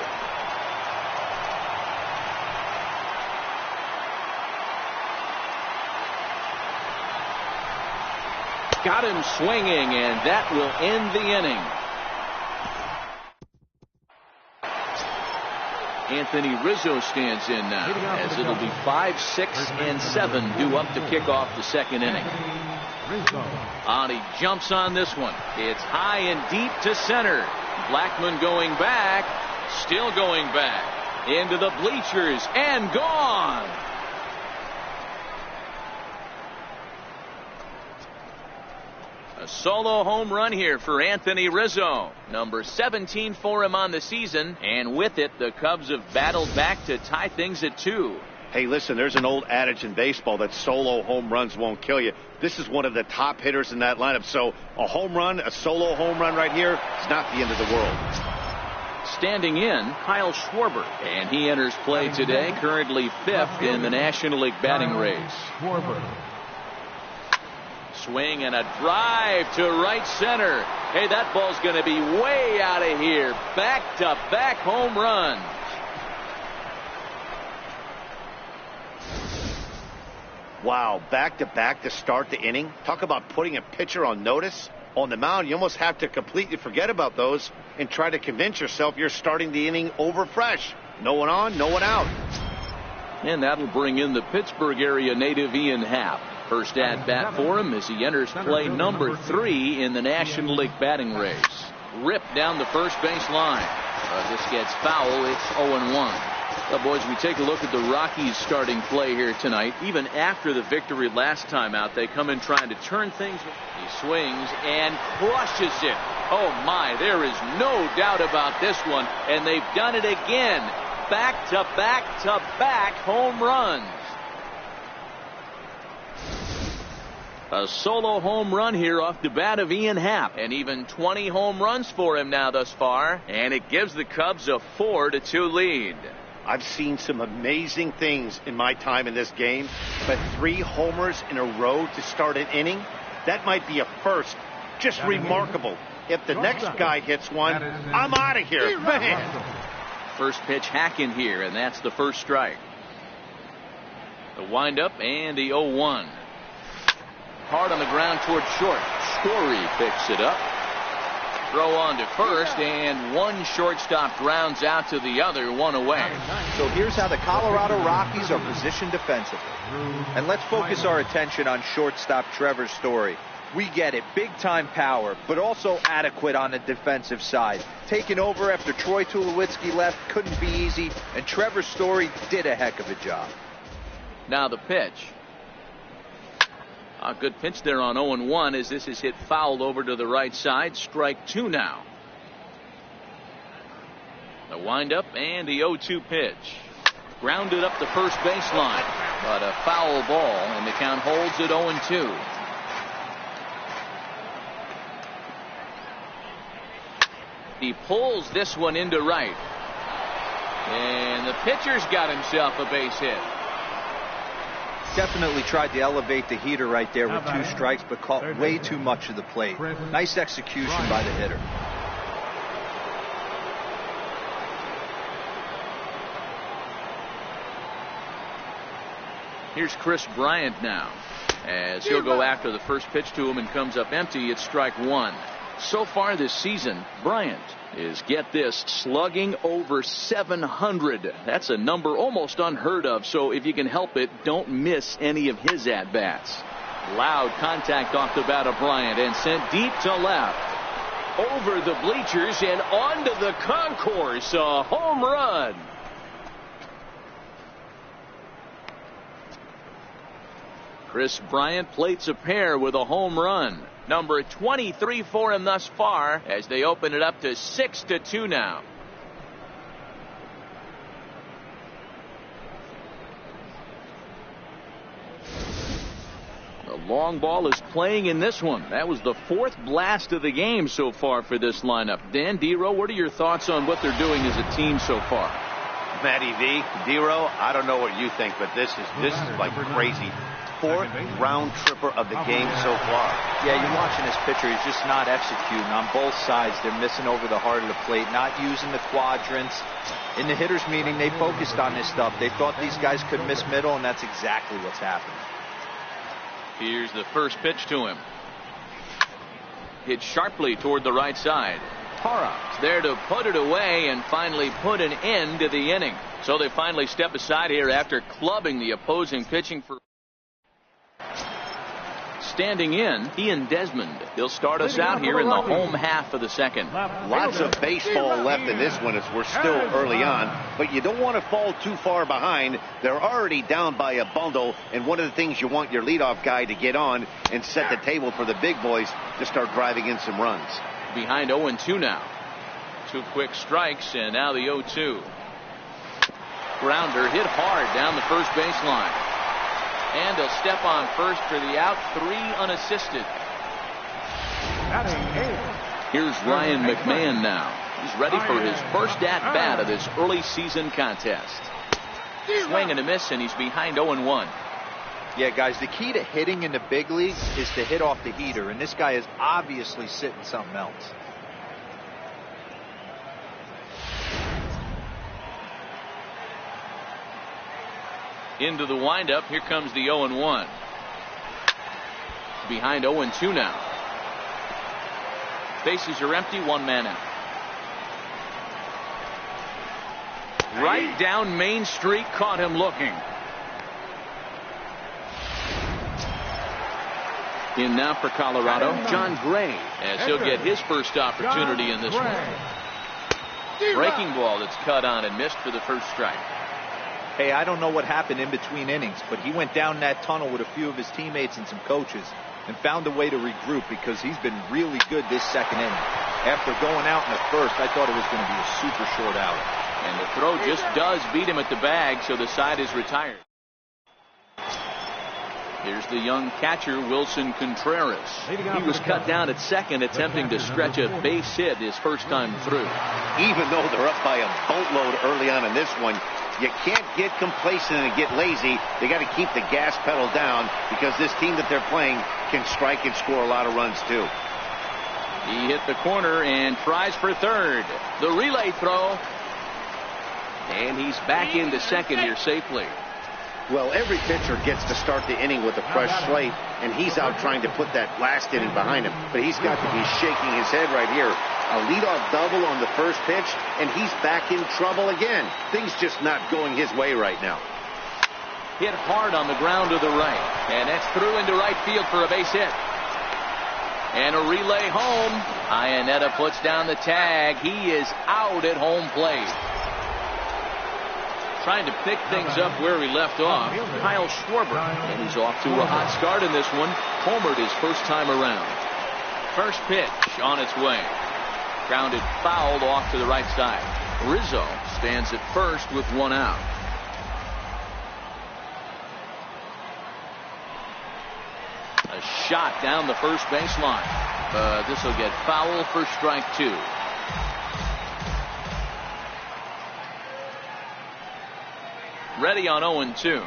Got him swinging, and that will end the inning. Anthony Rizzo stands in now, as it'll be 5, 6, and 7 due up to kick off the second inning. He jumps on this one. It's high and deep to center. Blackman going back, still going back, into the bleachers, and gone. A solo home run here for Anthony Rizzo. Number 17 for him on the season. And with it, the Cubs have battled back to tie things at 2. Hey, listen, there's an old adage in baseball that solo home runs won't kill you. This is one of the top hitters in that lineup. So a home run, a solo home run right here, it's not the end of the world. Standing in, Kyle Schwarber. And he enters play today, currently 5th in the National League batting race. Swing and a drive to right center. Hey, that ball's going to be way out of here. Back-to-back home run. Wow, back-to-back to start the inning. Talk about putting a pitcher on notice. On the mound, you almost have to completely forget about those and try to convince yourself you're starting the inning over fresh. No one on, no one out. And that'll bring in the Pittsburgh area native Ian Happ. First at bat for him as he enters play number 3 in the National League batting race. Ripped down the first base line. This gets foul. It's 0-1. Well, boys, we take a look at the Rockies starting play here tonight. Even after the victory last time out, they come in trying to turn things. He swings and crushes it. Oh my, there is no doubt about this one. And they've done it again. Back to back to back home runs. A solo home run here off the bat of Ian Happ, and even 20 home runs for him now thus far, and it gives the Cubs a 4-2 lead. I've seen some amazing things in my time in this game, but 3 homers in a row to start an inning, that might be a first. Just remarkable. If the next guy hits one, I'm out of here. Man. First pitch hacking here, and that's the first strike. The windup and the 0-1. Hard on the ground toward short. Story picks it up. Throw on to first, and one shortstop grounds out to the other, one away. So here's how the Colorado Rockies are positioned defensively. And let's focus our attention on shortstop Trevor Story. We get it, big-time power, but also adequate on the defensive side. Taking over after Troy Tulowitzki left couldn't be easy, and Trevor Story did a heck of a job. Now the pitch. A good pitch there on 0-1 as this is hit foul over to the right side. Strike 2 now. The windup and the 0-2 pitch. Grounded up the first baseline, but a foul ball, and the count holds at 0-2. He pulls this one into right. And the pitcher's got himself a base hit. Definitely tried to elevate the heater right there with 2 strikes, but caught way too much of the plate. Nice execution by the hitter. Here's Chris Bryant now, as he'll go after the first pitch to him and comes up empty. It's strike 1. So far this season, Bryant is, get this, slugging over 700. That's a number almost unheard of, so if you can help it, don't miss any of his at-bats. Loud contact off the bat of Bryant and sent deep to left. Over the bleachers and onto the concourse. A home run. Chris Bryant plates a pair with a home run. Number 23 for him thus far as they open it up to 6-2 now. The long ball is playing in this one. That was the 4th blast of the game so far for this lineup. Dan Dero, what are your thoughts on what they're doing as a team so far? Matty V, Dero, I don't know what you think, but this is like crazy. 4th round tripper of the game so far. Yeah, you're watching this pitcher. He's just not executing on both sides. They're missing over the heart of the plate, not using the quadrants. In the hitters meeting, they focused on this stuff. They thought these guys could miss middle, and that's exactly what's happening. Here's the first pitch to him. Hit sharply toward the right side. Parra's there to put it away and finally put an end to the inning. So they finally step aside here after clubbing the opposing pitching for. Standing in, Ian Desmond. He'll start us out here in the home half of the second. Lots of baseball left in this one as we're still early on, but you don't want to fall too far behind. They're already down by a bundle, and one of the things you want your leadoff guy to get on and set the table for the big boys to start driving in some runs. Behind 0-2 now. 2 quick strikes, and now the 0-2. Grounder hit hard down the first baseline. And he'll step on first for the out, 3 unassisted. Here's Ryan McMahon now. He's ready for his first at-bat of this early season contest. Swing and a miss, and he's behind 0-1. Yeah, guys, the key to hitting in the big leagues is to hit off the heater, and this guy is obviously sitting something else. Into the windup. Here comes the 0-1. Behind 0-2 now. Bases are empty. One man out. Right down Main Street. Caught him looking. In now for Colorado, John Gray, as he'll get his first opportunity in this one. Breaking ball that's cut on and missed for the first strike. Hey, I don't know what happened in between innings, but he went down that tunnel with a few of his teammates and some coaches and found a way to regroup because he's been really good this second inning. After going out in the first, I thought it was going to be a super short out. And the throw just does beat him at the bag, so the side is retired. Here's the young catcher, Wilson Contreras. He was cut down at second, attempting to stretch a base hit his first time through. Even though they're up by a boatload early on in this one, you can't get complacent and get lazy. They got to keep the gas pedal down because this team that they're playing can strike and score a lot of runs too. He hit the corner and tries for third. The relay throw. And he's back into second here safely. Well, every pitcher gets to start the inning with a fresh slate, and he's out trying to put that last inning behind him. But he's got to be shaking his head right here. A leadoff double on the first pitch, and he's back in trouble again. Things just not going his way right now. Hit hard on the ground to the right, and that's through into right field for a base hit. And a relay home. Iannetta puts down the tag. He is out at home plate. Trying to pick things up where he left off, Kyle Schwarber, and he's off to a hot start in this one. Homered his first time around. First pitch on its way. Grounded fouled off to the right side. Rizzo stands at first with one out. A shot down the first baseline. This will get foul for strike two. Ready on 0-2.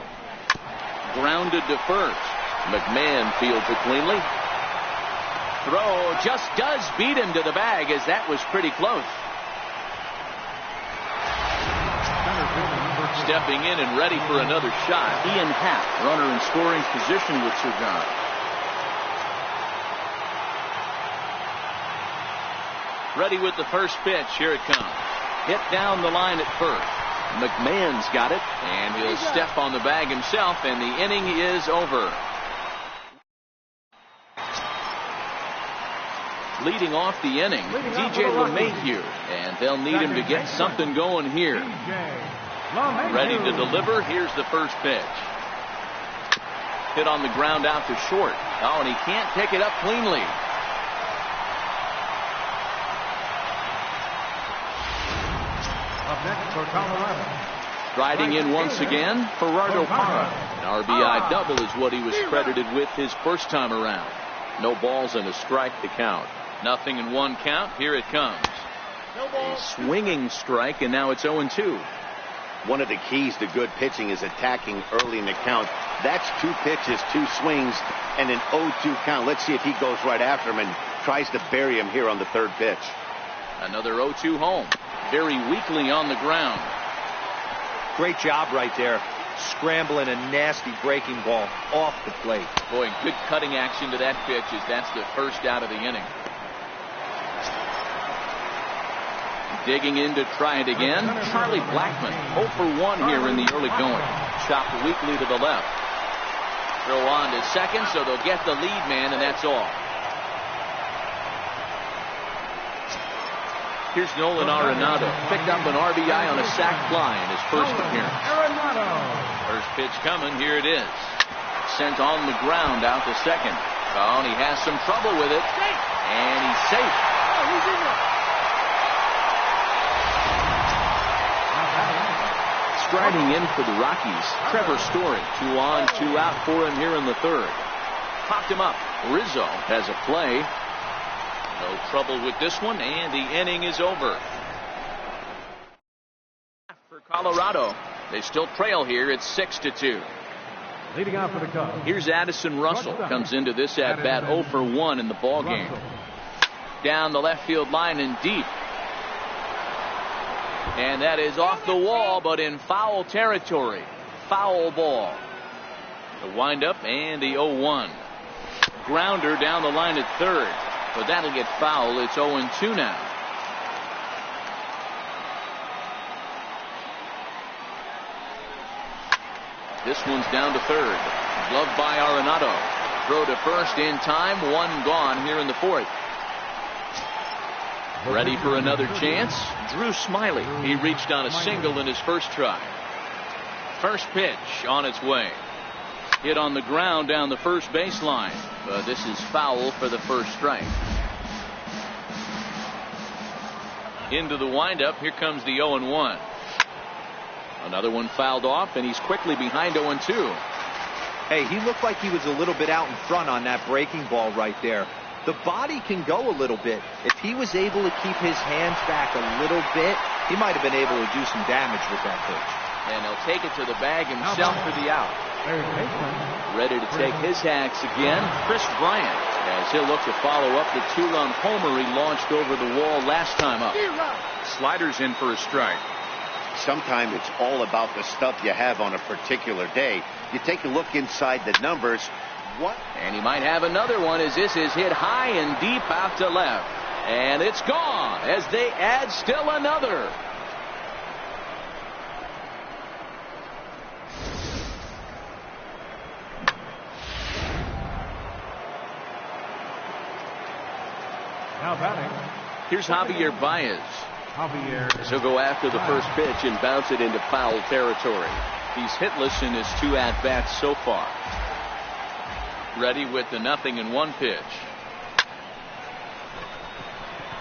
Grounded to first. McMahon fields it cleanly. Throw just does beat him to the bag, as that was pretty close. Stepping in and ready for another shot. Ian Happ, runner in scoring position with Sir John. Ready with the first pitch. Here it comes. Hit down the line at first. McMahon's got it, and he'll step on the bag himself, and the inning is over. Leading off the inning, DJ LeMahieu, and they'll need him to get something going here. Ready to deliver. Here's the first pitch. Hit on the ground out to short. Oh, and he can't pick it up cleanly. Up next for Colorado. Striding in once again, Gerardo Parra. An RBI double is what he was credited with his first time around. No balls and a strike to count. Nothing in one count. Here it comes. A swinging strike, and now it's 0-2. One of the keys to good pitching is attacking early in the count. That's two pitches, two swings, and an 0-2 count. Let's see if he goes right after him and tries to bury him here on the third pitch. Another 0-2 home. Very weakly on the ground. Great job right there. Scrambling a nasty breaking ball off the plate. Boy, good cutting action to that pitch, as that's the first out of the inning. Digging in to try it again. Charlie Blackmon, 0 for 1 here in the early going. Chopped weakly to the left. Throw on to second, so they'll get the lead man, and that's all. Here's Nolan Arenado. Picked up an RBI on a sac fly in his first appearance. First pitch coming. Here it is. Sent on the ground out to second. Oh, and he has some trouble with it. And he's safe. Striding in for the Rockies, Trevor Story. 2 on, 2 out for him here in the third. Popped him up. Rizzo has a play. No trouble with this one, and the inning is over. For Colorado, they still trail here. It's 6-2. Leading off for the Cubs. Here's Addison Russell. Comes into this at bat 0 for 1 in the ball game. Down the left field line and deep. And that is off the wall, but in foul territory. foul ball. The windup and the 0-1. Grounder down the line at third, but that'll get foul. It's 0-2 now. This one's down to third. Gloved by Arenado. Throw to first in time. One gone here in the fourth. Ready for another chance. Drew Smiley. He reached on a single in his first try. First pitch on its way. Hit on the ground down the first baseline. But this is foul for the first strike. Into the windup. Here comes the 0-1. Another one fouled off, and he's quickly behind 0-2. Hey, he looked like he was a little bit out in front on that breaking ball right there. The body can go a little bit. If he was able to keep his hands back a little bit, he might have been able to do some damage with that pitch. And he'll take it to the bag himself for the out. Ready to take his hacks again, Chris Bryant, as he'll look to follow up the two-run homer he launched over the wall last time up. Sliders in for a strike. Sometimes it's all about the stuff you have on a particular day. You take a look inside the numbers. What? And he might have another one as this is hit high and deep out to left. And it's gone as they add still another. Now batting. Here's Javier Baez. He'll go after the first pitch and bounce it into foul territory. He's hitless in his two at-bats so far. Ready with the 0-1 pitch.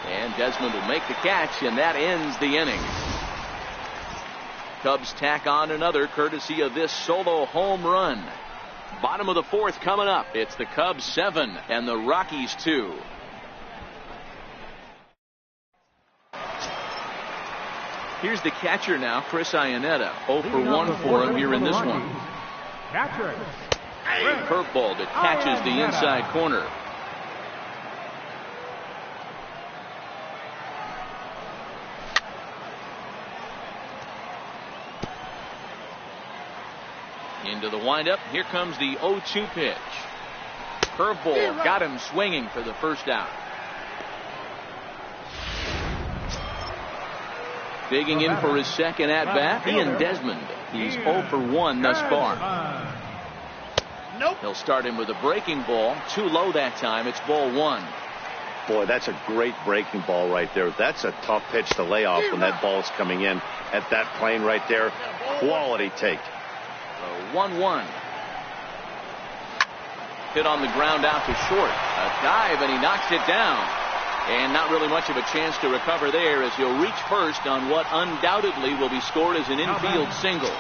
And Desmond will make the catch, and that ends the inning. Cubs tack on another courtesy of this solo home run. Bottom of the fourth coming up. It's the Cubs 7 and the Rockies 2. Here's the catcher now, Chris Iannetta. 0 for 1 for him here in this one. Catcher. Curveball that catches the inside corner. Into the windup. Here comes the 0-2 pitch. Curveball got him swinging for the first out. Digging in for his second at-bat, Ian Desmond. He's 0 for 1 thus far. He'll start him with a breaking ball. Too low that time. It's ball 1. Boy, that's a great breaking ball right there. That's a tough pitch to lay off when that ball's coming in at that plane right there. Quality take. 1-1. Hit on the ground out to short. A dive, and he knocks it down. And not really much of a chance to recover there as he'll reach first on what undoubtedly will be scored as an infield single.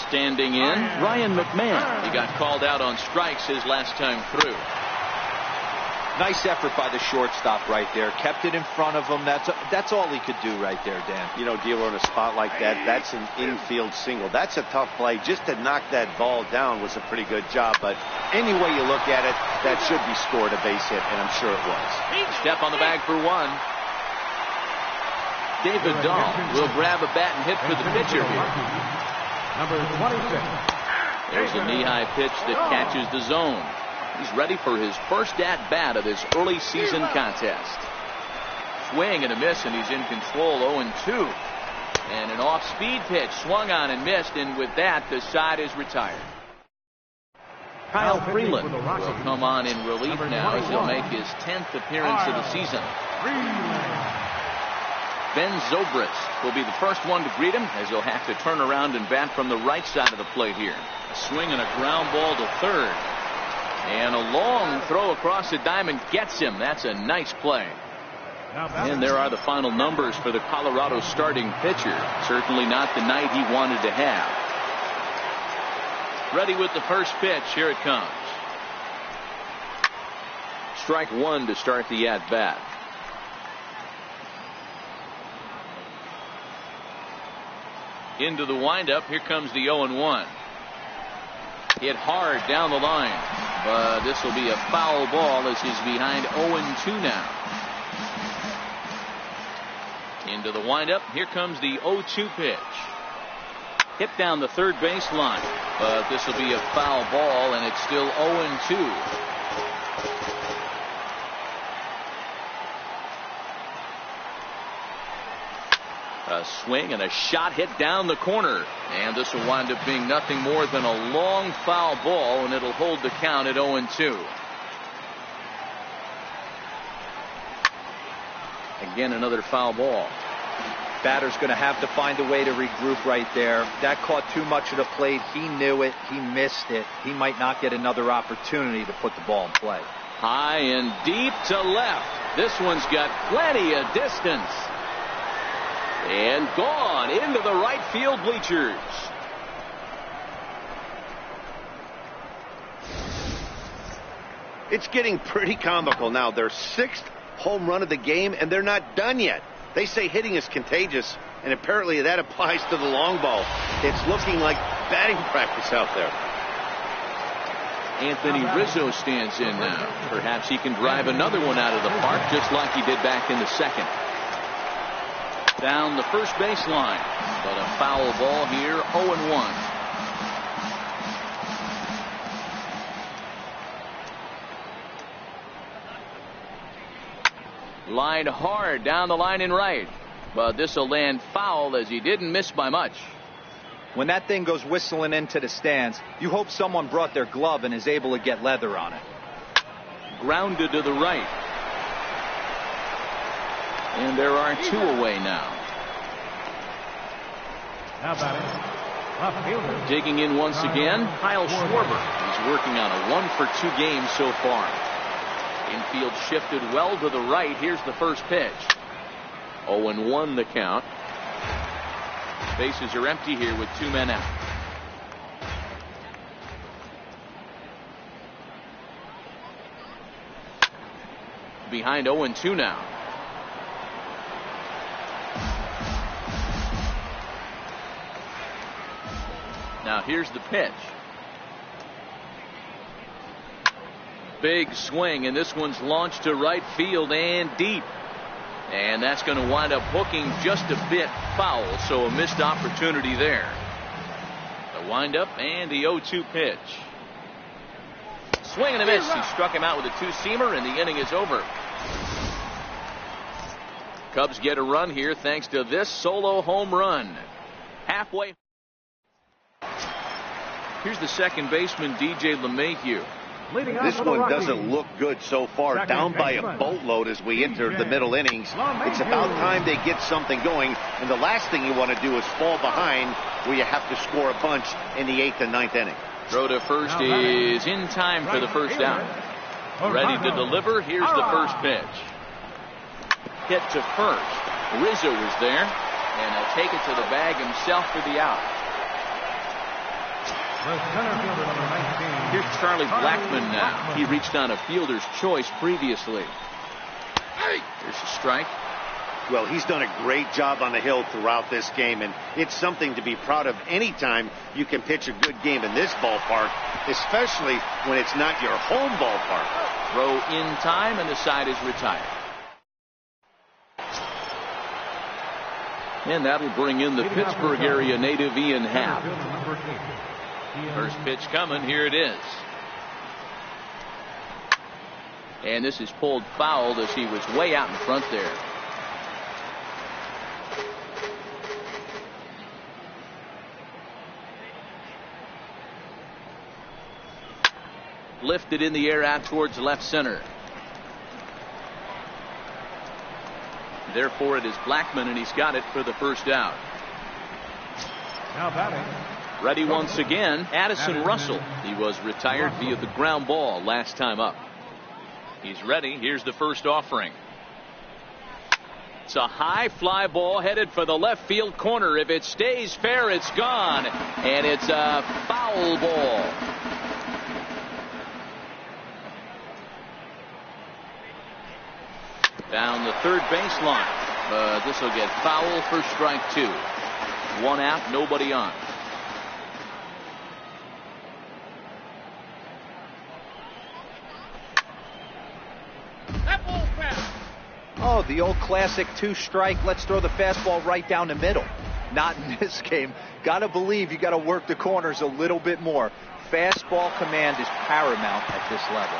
Standing in, Ryan McMahon. He got called out on strikes his last time through. Nice effort by the shortstop right there. Kept it in front of him. That's all he could do right there, Dan. You know, dealer in a spot like that, that's an infield single. That's a tough play. Just to knock that ball down was a pretty good job. But any way you look at it, that should be scored a base hit, and I'm sure it was. Step on the bag for one. David Dahl will grab a bat and hit for the pitcher here. Number 26. There's a knee-high pitch that catches the zone. He's ready for his first at-bat of this early season contest. Swing and a miss, and he's in control. 0-2. And an off-speed pitch swung on and missed, and with that, the side is retired. Kyle Freeland will come on in relief now as he'll make his 10th appearance of the season. Ben Zobrist will be the first one to greet him as he'll have to turn around and bat from the right side of the plate here. A swing and a ground ball to third. And a long throw across the diamond gets him. That's a nice play. And there are the final numbers for the Colorado starting pitcher. Certainly not the night he wanted to have. Ready with the first pitch. Here it comes. Strike one to start the at-bat. Into the windup. Here comes the 0-1. Hit hard down the line. But this will be a foul ball as he's behind 0-2 now. Into the windup. Here comes the 0-2 pitch. Hit down the third baseline. But this will be a foul ball, and it's still 0-2. A swing and a shot hit down the corner. And this will wind up being nothing more than a long foul ball, and it'll hold the count at 0-2. Again, another foul ball. Batter's going to have to find a way to regroup right there. That caught too much of the plate. He knew it. He missed it. He might not get another opportunity to put the ball in play. High and deep to left. This one's got plenty of distance. And gone into the right field bleachers. It's getting pretty comical now. Their 6th home run of the game, and they're not done yet. They say hitting is contagious, and apparently that applies to the long ball. It's looking like batting practice out there. Anthony Rizzo stands in now. Perhaps he can drive another one out of the park, just like he did back in the second. Down the first baseline, but a foul ball here, 0-1. Line hard down the line in right, but this will land foul as he didn't miss by much. When that thing goes whistling into the stands, you hope someone brought their glove and is able to get leather on it. Grounded to the right. And there are 2 away now. Now batting, left fielder. Digging in once again, Kyle Schwarber. He's working on a 1-for-2 game so far. Infield shifted well to the right. Here's the first pitch. 0-1 the count. Bases are empty here with 2 men out. Behind 0-2 now. Now here's the pitch. Big swing, and this one's launched to right field and deep. And that's going to wind up hooking just a bit foul, so a missed opportunity there. The windup and the 0-2 pitch. Swing and a miss. He struck him out with a 2-seamer, and the inning is over. Cubs get a run here thanks to this solo home run. Halfway. Here's the second baseman, DJ LeMahieu. This one doesn't look good so far. Down by a boatload as we enter the middle innings. It's about time they get something going, and the last thing you want to do is fall behind where you have to score a bunch in the 8th and 9th inning. Throw to first is in time for the first out. Ready to deliver. Here's the first pitch. Hit to first. Rizzo is there, and he'll take it to the bag himself for the out. Here's Charlie Blackmon now. He reached on a fielder's choice previously. There's a strike. Well, he's done a great job on the hill throughout this game, and it's something to be proud of anytime you can pitch a good game in this ballpark, especially when it's not your home ballpark. Throw in time, and the side is retired. And that'll bring in the Pittsburgh area native Ian Happ. First pitch coming. Here it is. And this is pulled foul as he was way out in front there. Lifted in the air out towards left center. Therefore, it is Blackmon, and he's got it for the first out. Now batting. Ready once again, Addison Russell. He was retired via the ground ball last time up. He's ready. Here's the first offering. It's a high fly ball headed for the left field corner. If it stays fair, it's gone. And it's a foul ball. Down the third baseline. This will get foul for strike 2. 1 out, nobody on. Oh, the old classic 2-strike. Let's throw the fastball right down the middle. Not in this game. got to believe you got to work the corners a little bit more. Fastball command is paramount at this level.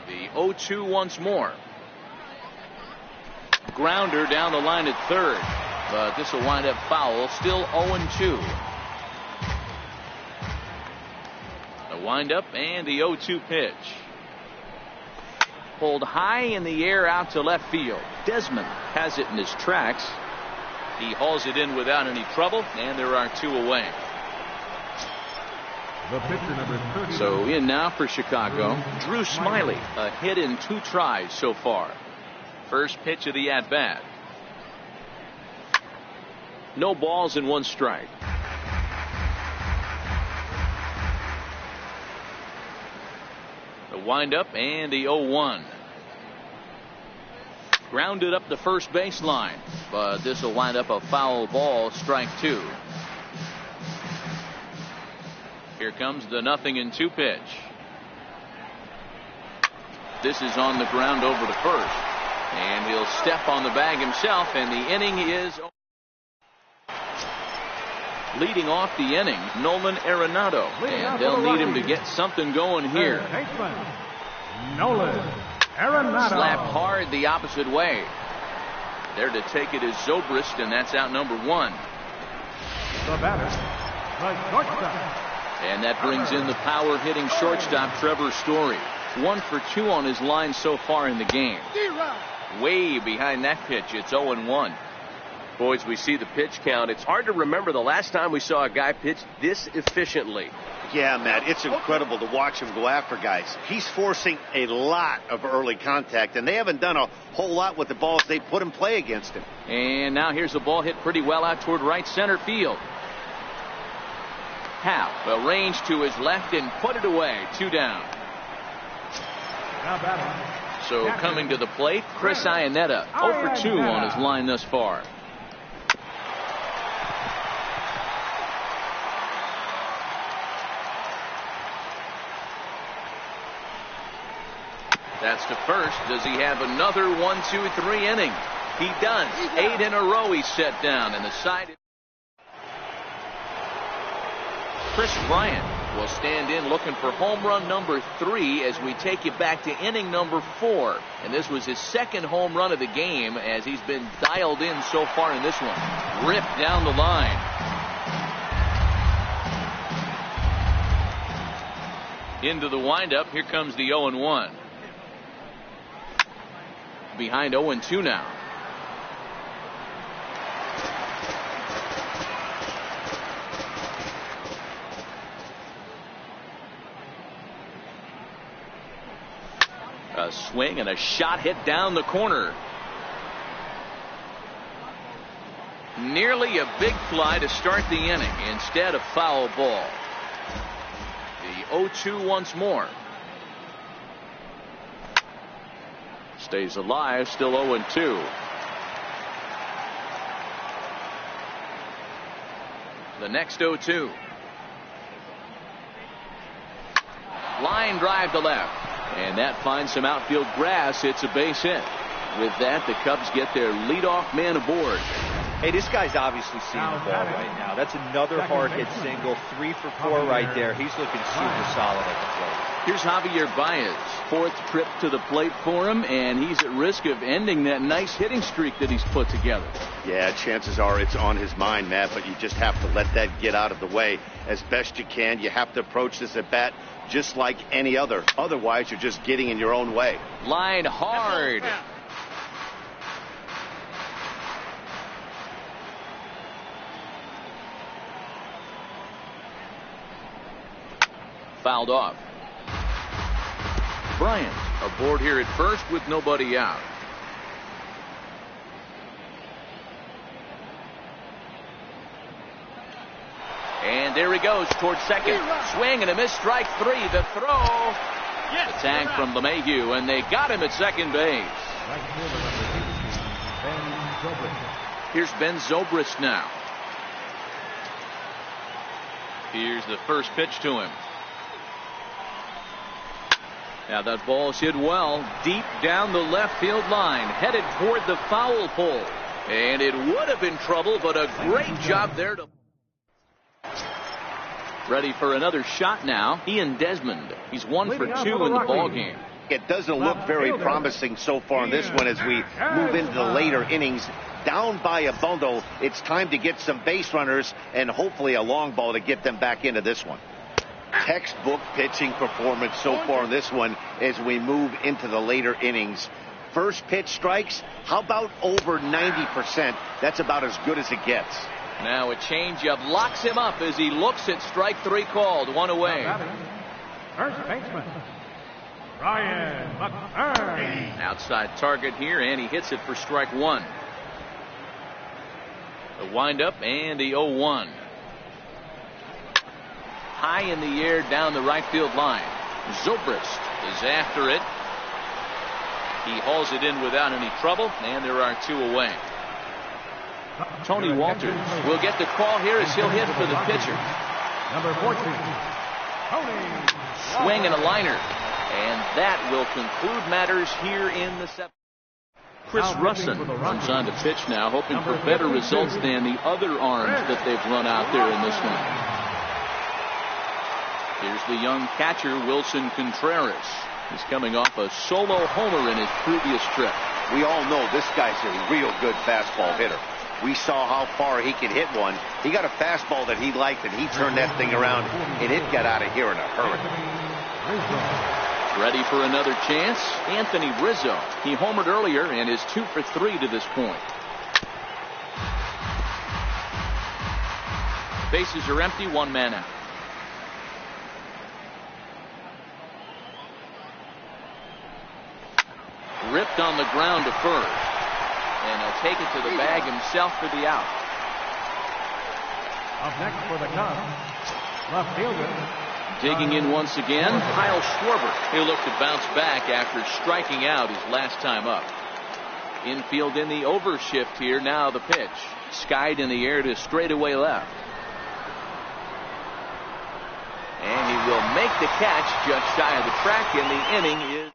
The 0-2 once more. Grounder down the line at third, but this will wind up foul. Still 0-2. The windup and the 0-2 pitch. Pulled high in the air out to left field. Desmond has it in his tracks. He hauls it in without any trouble, and there are 2 away. The pitcher number 30. So in now for Chicago, Drew Smiley, a hit in 2 tries so far. First pitch of the at-bat. No balls and 1 strike. The windup and the 0-1. Grounded up the first baseline, but this will wind up a foul ball, strike 2. Here comes the 0-2 pitch. This is on the ground over to first, and he'll step on the bag himself, and the inning is leading off the inning. Nolan Arenado, and they'll need him to get something going here. Nolan Arenado. Slapped hard the opposite way. There to take it is Zobrist, and that's out number 1. The batter, the shortstop. And that brings in the power hitting shortstop Trevor Story. 1 for 2 on his line so far in the game. Way behind that pitch. It's 0-1. Boys, we see the pitch count. It's hard to remember the last time we saw a guy pitch this efficiently. Yeah, Matt, it's incredible to watch him go after guys. He's forcing a lot of early contact, and they haven't done a whole lot with the balls they put in play against him. And now here's a ball hit pretty well out toward right center field. Half will range to his left and put it away. 2 down. So coming to the plate, Chris Iannetta, 0 for 2 on his line thus far. That's to first. Does he have another 1-2-3 inning? He does. 8 in a row he's set down, and the side. Chris Bryant will stand in looking for home run number 3 as we take you back to inning number 4. And this was his 2nd home run of the game as he's been dialed in so far in this one. Ripped down the line. Into the windup. Here comes the 0-1. Behind 0-2 now. A swing and a shot hit down the corner. Nearly a big fly to start the inning. Instead, a foul ball. The 0-2 once more. Stays alive, still 0-2. The next 0-2. Line drive to left. And that finds some outfield grass. It's a base hit. With that, the Cubs get their leadoff man aboard. Hey, this guy's obviously seeing the ball right now. That's another hard hit single. 3 for 4 right there. He's looking super solid at the plate. Here's Javier Baez. 4th trip to the plate for him, and he's at risk of ending that nice hitting streak that he's put together. Yeah, chances are it's on his mind, Matt, but you just have to let that get out of the way as best you can. You have to approach this at bat just like any other. Otherwise, you're just getting in your own way. Line hard. Fouled off. Bryant aboard here at first with nobody out. And there he goes towards second. Swing and a miss, strike 3. The throw. The tag from LeMahieu, and they got him at second base. Here's Ben Zobrist now. Here's the first pitch to him. Now that ball's hit well deep down the left field line, headed toward the foul pole. And it would have been trouble, but a great job there to... Ready for another shot now. Ian Desmond. He's 1 for 2 in the ball game. It doesn't look very promising so far in this one as we move into the later innings. Down by a bundle, it's time to get some base runners and hopefully a long ball to get them back into this one. Textbook pitching performance so far in this one as we move into the later innings. First pitch strikes, how about over 90%? That's about as good as it gets. Now a changeup locks him up as he looks at strike 3 called. 1 away. First baseman, Ryan McCurry. Outside target here, and he hits it for strike 1. The windup and the 0-1. High in the air down the right field line. Zobrist is after it. He hauls it in without any trouble, and there are 2 away. Tony Walters will get the call here as he'll hit for the pitcher. Number 14, Tony. Swing and a liner. And that will conclude matters here in the 7th. Chris Russin comes on to pitch now, hoping for better results than the other arms that they've run out there in this one. Here's the young catcher, Wilson Contreras. He's coming off a solo homer in his previous trip. We all know this guy's a real good fastball hitter. We saw how far he could hit one. He got a fastball that he liked, and he turned that thing around, and it got out of here in a hurry. Ready for another chance? Anthony Rizzo. He homered earlier and is 2 for 3 to this point. Bases are empty, 1 man out. Ripped on the ground to first. And he'll take it to the bag himself for the out. Up next for the Cubs, left fielder. Digging in once again, Kyle Schwarber. He'll look to bounce back after striking out his last time up. Infield in the overshift here. Now the pitch. Skied in the air to straightaway left. And he will make the catch just shy of the track, and the inning is...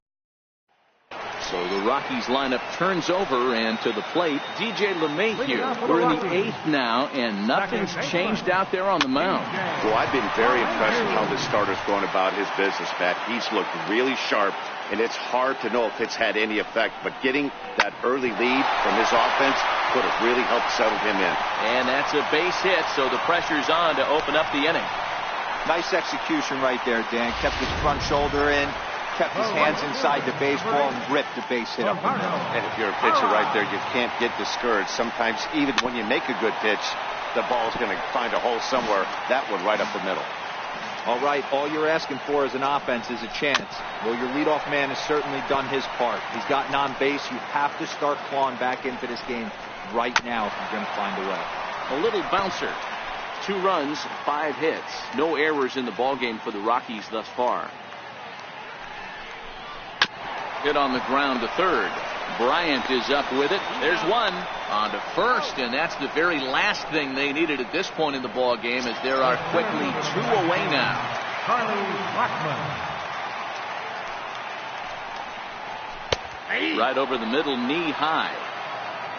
So the Rockies lineup turns over, and to the plate, DJ LeMahieu. We're in the 8th now, and nothing's changed out there on the mound. Well, I've been very impressed with how this starter's going about his business, Matt. He's looked really sharp, and it's hard to know if it's had any effect, but getting that early lead from his offense could have really helped settle him in. And that's a base hit, so the pressure's on to open up the inning. Nice execution right there, Dan. Kept his front shoulder in, kept his hands inside the baseball, and ripped the base hit up the middle. And if you're a pitcher right there, you can't get discouraged. Sometimes, even when you make a good pitch, the ball's going to find a hole somewhere. That one right up the middle. All right, all you're asking for as an offense is a chance. Well, your leadoff man has certainly done his part. He's gotten on base. You have to start clawing back into this game right now if you're going to find a way. A little bouncer. 2 runs, 5 hits. No errors in the ballgame for the Rockies thus far. Hit on the ground to third. Bryant is up with it. There's 1 on to first, and that's the very last thing they needed at this point in the ball game, as there are quickly 2 away now. Charlie Blackmon. Right over the middle, knee high.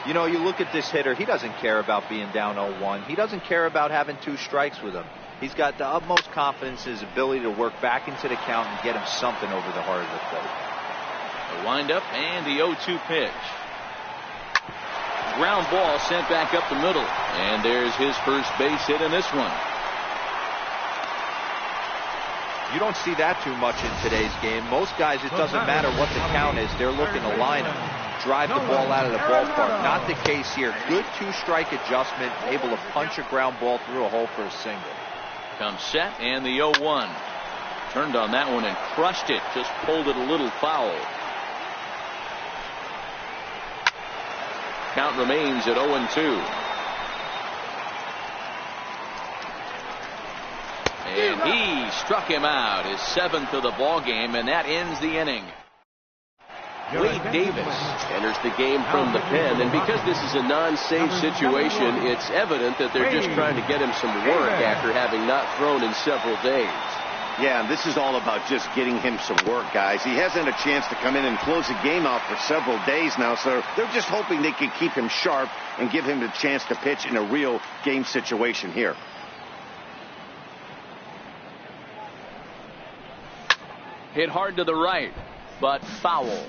You know, you look at this hitter, he doesn't care about being down 0-1. He doesn't care about having 2 strikes with him. He's got the utmost confidence in his ability to work back into the count and get him something over the heart of the plate. The windup and the 0-2 pitch. Ground ball sent back up the middle. And there's his first base hit in this one. You don't see that too much in today's game. Most guys, it doesn't matter what the count is. They're looking to line him, drive the ball out of the ballpark. Not the case here. Good 2-strike adjustment, able to punch a ground ball through a hole for a single. Comes set, and the 0-1. Turned on that one and crushed it. Just pulled it a little foul. Count remains at 0-2. And he struck him out, his 7th of the ball game, and that ends the inning. Wade Davis enters the game from the pen, and because this is a non-save situation, it's evident that they're just trying to get him some work after having not thrown in several days. Yeah, and this is all about just getting him some work, guys. He hasn't had a chance to come in and close the game out for several days now, so they're just hoping they can keep him sharp and give him the chance to pitch in a real game situation here. Hit hard to the right, but foul.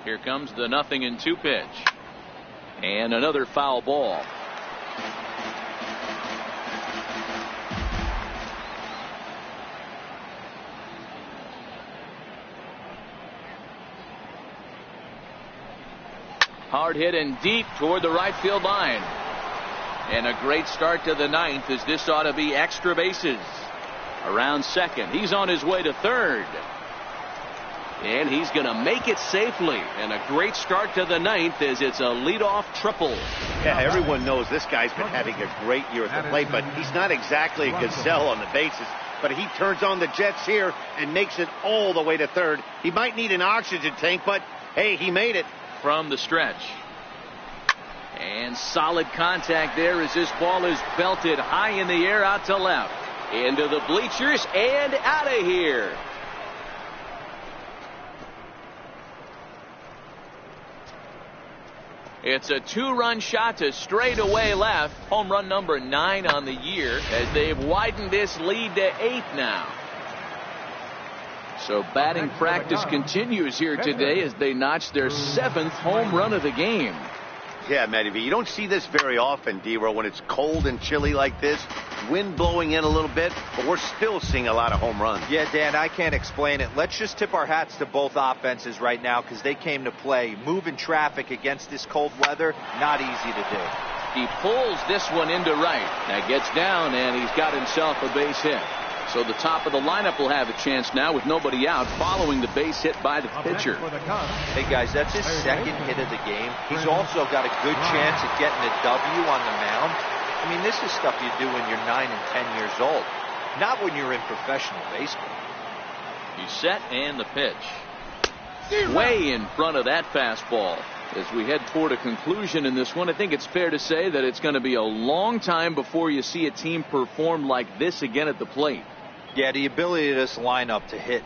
Here comes the 0-2 pitch. And another foul ball. Hard hit and deep toward the right field line. And a great start to the ninth, as this ought to be extra bases. Around second. He's on his way to third. And he's going to make it safely. And a great start to the ninth, as it's a leadoff triple. Yeah, everyone knows this guy's been having a great year at the plate, but he's not exactly a gazelle on the bases. But he turns on the jets here and makes it all the way to third. He might need an oxygen tank, but hey, he made it. From the stretch. And solid contact there as this ball is belted high in the air out to left. Into the bleachers and out of here. It's a 2-run shot to straightaway left. Home run number 9 on the year, as they've widened this lead to 8 now. So batting practice continues here today as they notch their 7th home run of the game. Yeah, Matty V, you don't see this very often, D-Row, when it's cold and chilly like this. Wind blowing in a little bit, but we're still seeing a lot of home runs. Yeah, Dan, I can't explain it. Let's just tip our hats to both offenses right now, because they came to play. Moving traffic against this cold weather, not easy to do. He pulls this one into right. Now gets down, and he's got himself a base hit. So the top of the lineup will have a chance now with nobody out, following the base hit by the pitcher. Hey, guys, that's his second hit of the game. He's also got a good chance at getting a W on the mound. I mean, this is stuff you do when you're 9 and 10 years old, not when you're in professional baseball. He's set, and the pitch. Way in front of that fastball. As we head toward a conclusion in this one, I think it's fair to say that it's going to be a long time before you see a team perform like this again at the plate. Yeah, the ability of this lineup to hit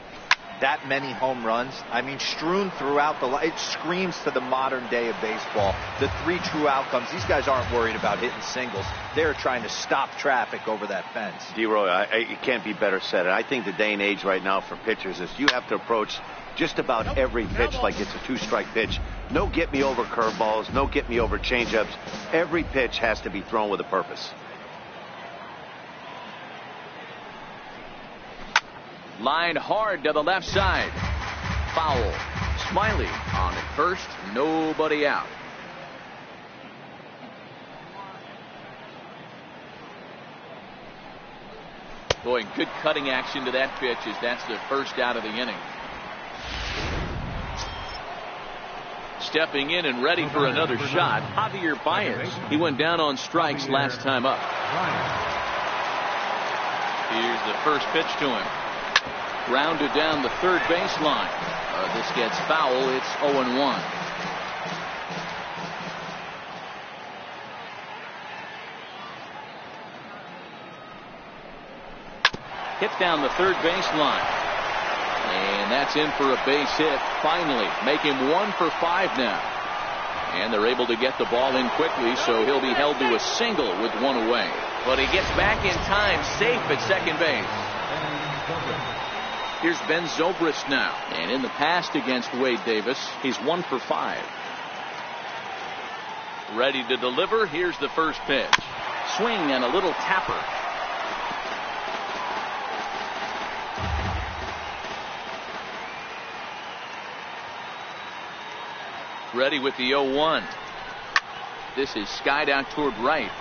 that many home runs, I mean, strewn throughout it screams to the modern day of baseball. The 3 true outcomes. These guys aren't worried about hitting singles. They're trying to stop traffic over that fence. D-Roy, it can't be better said. I think the day and age right now for pitchers is you have to approach just about every pitch like it's a 2-strike pitch. No get-me-over curveballs, no get-me-over changeups. Every pitch has to be thrown with a purpose. Line hard to the left side. Foul. Smiley on at first. Nobody out. Boy, good cutting action to that pitch, as that's the first out of the inning. Stepping in and ready for another shot, Javier Baez. He went down on strikes last time up. Here's the first pitch to him. Grounded down the third baseline. This gets foul. It's 0-1. Hit down the third baseline. And that's in for a base hit. Finally, make him 1 for 5 now. And they're able to get the ball in quickly, so he'll be held to a single with 1 away. But he gets back in time, safe at second base. Here's Ben Zobrist now. And in the past against Wade Davis, he's 1 for 5. Ready to deliver. Here's the first pitch. Swing and a little tapper. Ready with the 0-1. This is skied out toward right.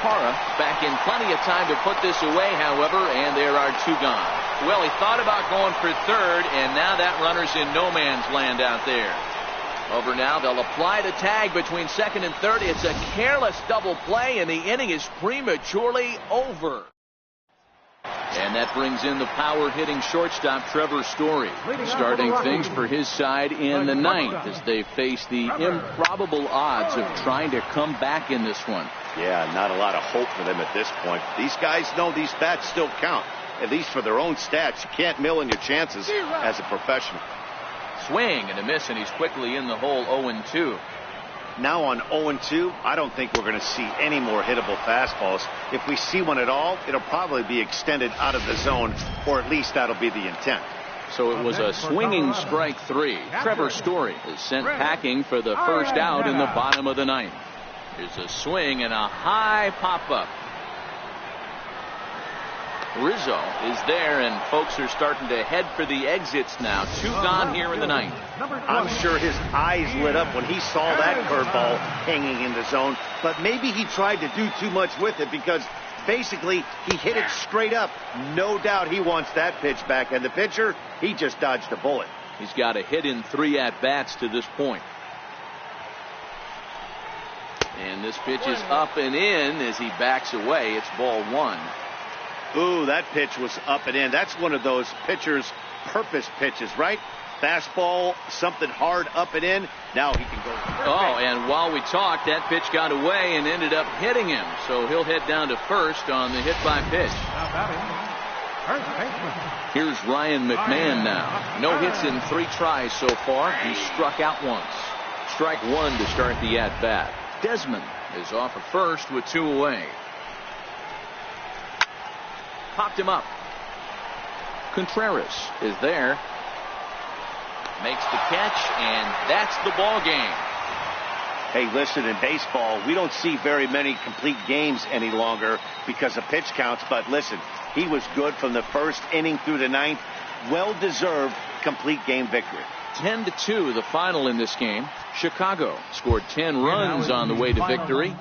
Parra back in plenty of time to put this away, however, and there are 2 gone. Well, he thought about going for third, and now that runner's in no man's land out there. Over now, they'll apply the tag between second and third. It's a careless double play, and the inning is prematurely over. And that brings in the power-hitting shortstop Trevor Story, starting things for his side in the ninth as they face the improbable odds of trying to come back in this one. Yeah, not a lot of hope for them at this point. These guys know these bats still count, at least for their own stats. You can't mill in your chances as a professional. Swing and a miss, and he's quickly in the hole. 0-2. Now on 0-2, I don't think we're going to see any more hittable fastballs. If we see one at all, it'll probably be extended out of the zone, or at least that'll be the intent. So it was a swinging strike 3. Trevor Story is sent packing for the first out in the bottom of the ninth. Here's a swing and a high pop-up. Rizzo is there, and folks are starting to head for the exits now. 2 gone here in the ninth. I'm sure his eyes lit up when he saw that curveball hanging in the zone, but maybe he tried to do too much with it because basically he hit it straight up. No doubt he wants that pitch back, and the pitcher, he just dodged a bullet. He's got a hit in 3 at-bats to this point. And this pitch is up and in as he backs away. It's ball 1. Ooh, that pitch was up and in. That's one of those pitcher's purpose pitches, right? Fastball, something hard up and in. Now he can go. Oh, and while we talked, that pitch got away and ended up hitting him. So he'll head down to first on the hit by pitch. Here's Ryan McMahon now. No hits in 3 tries so far. He struck out once. Strike 1 to start the at-bat. Desmond is off at first with 2 away. Popped him up. Contreras is there. Makes the catch, and that's the ball game. Hey, listen, in baseball, we don't see very many complete games any longer because of pitch counts. But listen, he was good from the first inning through the ninth. Well-deserved complete game victory. 10-2 the final in this game. Chicago scored 10 runs on the way to victory.